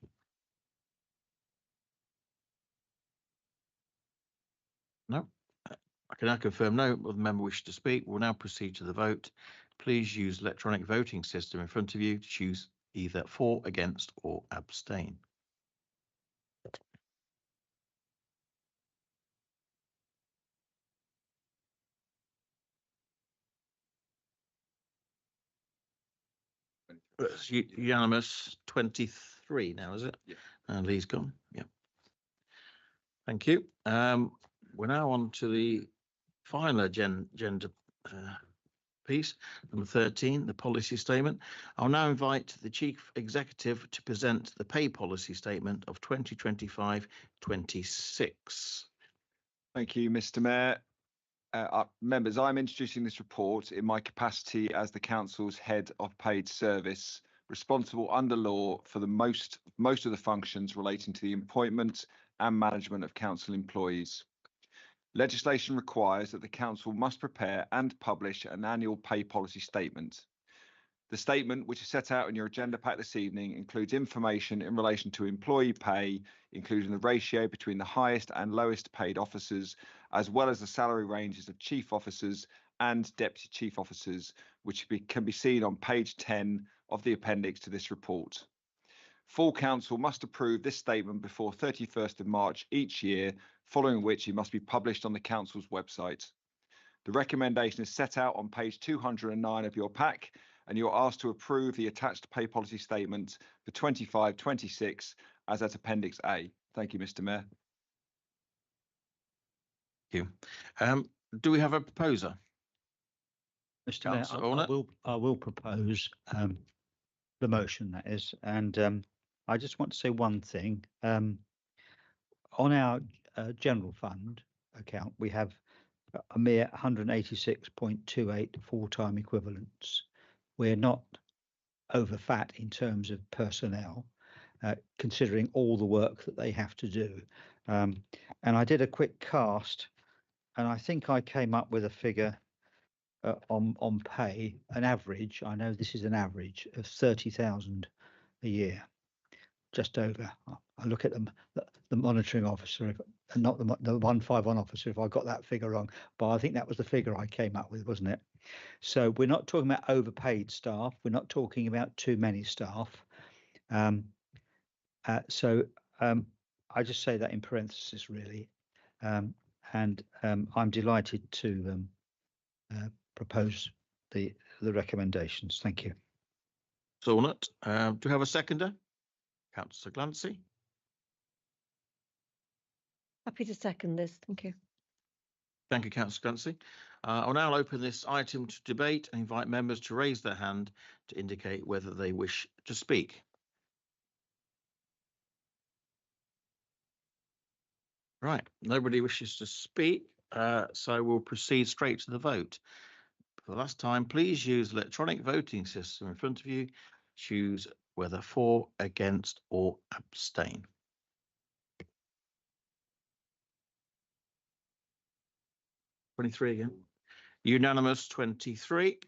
Speaker 1: No, I can now confirm no other member wishes to speak. We'll now proceed to the vote. Please use electronic voting system in front of you to choose either for, against, or abstain. It's unanimous 23 now, is it? Yeah. And Lee's gone. Yeah. Thank you. We're now on to the final gender piece, number 13, the policy statement. I'll now invite the Chief Executive to present the pay policy statement of 2025-26.
Speaker 16: Thank you, Mr. Mayor. Members, I'm introducing this report in my capacity as the Council's Head of Paid Service, responsible under law for the most of the functions relating to the appointment and management of Council employees. Legislation requires that the Council must prepare and publish an annual pay policy statement. The statement, which is set out in your agenda pack this evening, includes information in relation to employee pay, including the ratio between the highest and lowest paid officers, as well as the salary ranges of chief officers and deputy chief officers, which can be seen on page 10 of the appendix to this report. Full Council must approve this statement before 31st of March each year, following which it must be published on the Council's website. The recommendation is set out on page 209 of your pack, and you're asked to approve the attached pay policy statement for 25-26 as at Appendix A. Thank you, Mr. Mayor.
Speaker 1: Thank you. Do we have a proposer?
Speaker 6: Mr. Mayor, I will propose the motion, that is, and I just want to say one thing. On our general fund account, we have a mere 186.28 full-time equivalents. We're not over fat in terms of personnel, considering all the work that they have to do. And I did a quick cast, and I think I came up with a figure on pay, an average. I know this is an average of 30,000 a year, just over. I look at the monitoring officer, and not the 151 officer, if I got that figure wrong, but I think that was the figure I came up with, wasn't it? So we're not talking about overpaid staff. We're not talking about too many staff. I just say that in parenthesis, really. And I'm delighted to propose the recommendations. Thank you.
Speaker 1: Sornett, do we have a seconder? Councillor Glancy.
Speaker 3: Happy to second this. Thank you.
Speaker 1: Thank you, Councillor Glancy. I'll now open this item to debate and invite members to raise their hand to indicate whether they wish to speak. Right, nobody wishes to speak, so we'll proceed straight to the vote. For the last time, please use the electronic voting system in front of you. Choose whether for, against, or abstain. Again. Unanimous 23.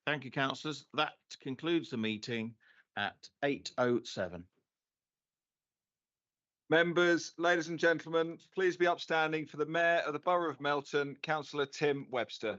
Speaker 1: Thank you, councillors. That concludes the meeting at 8:07.
Speaker 16: Members, ladies and gentlemen, please be upstanding for the Mayor of the Borough of Melton, Councillor Tim Webster.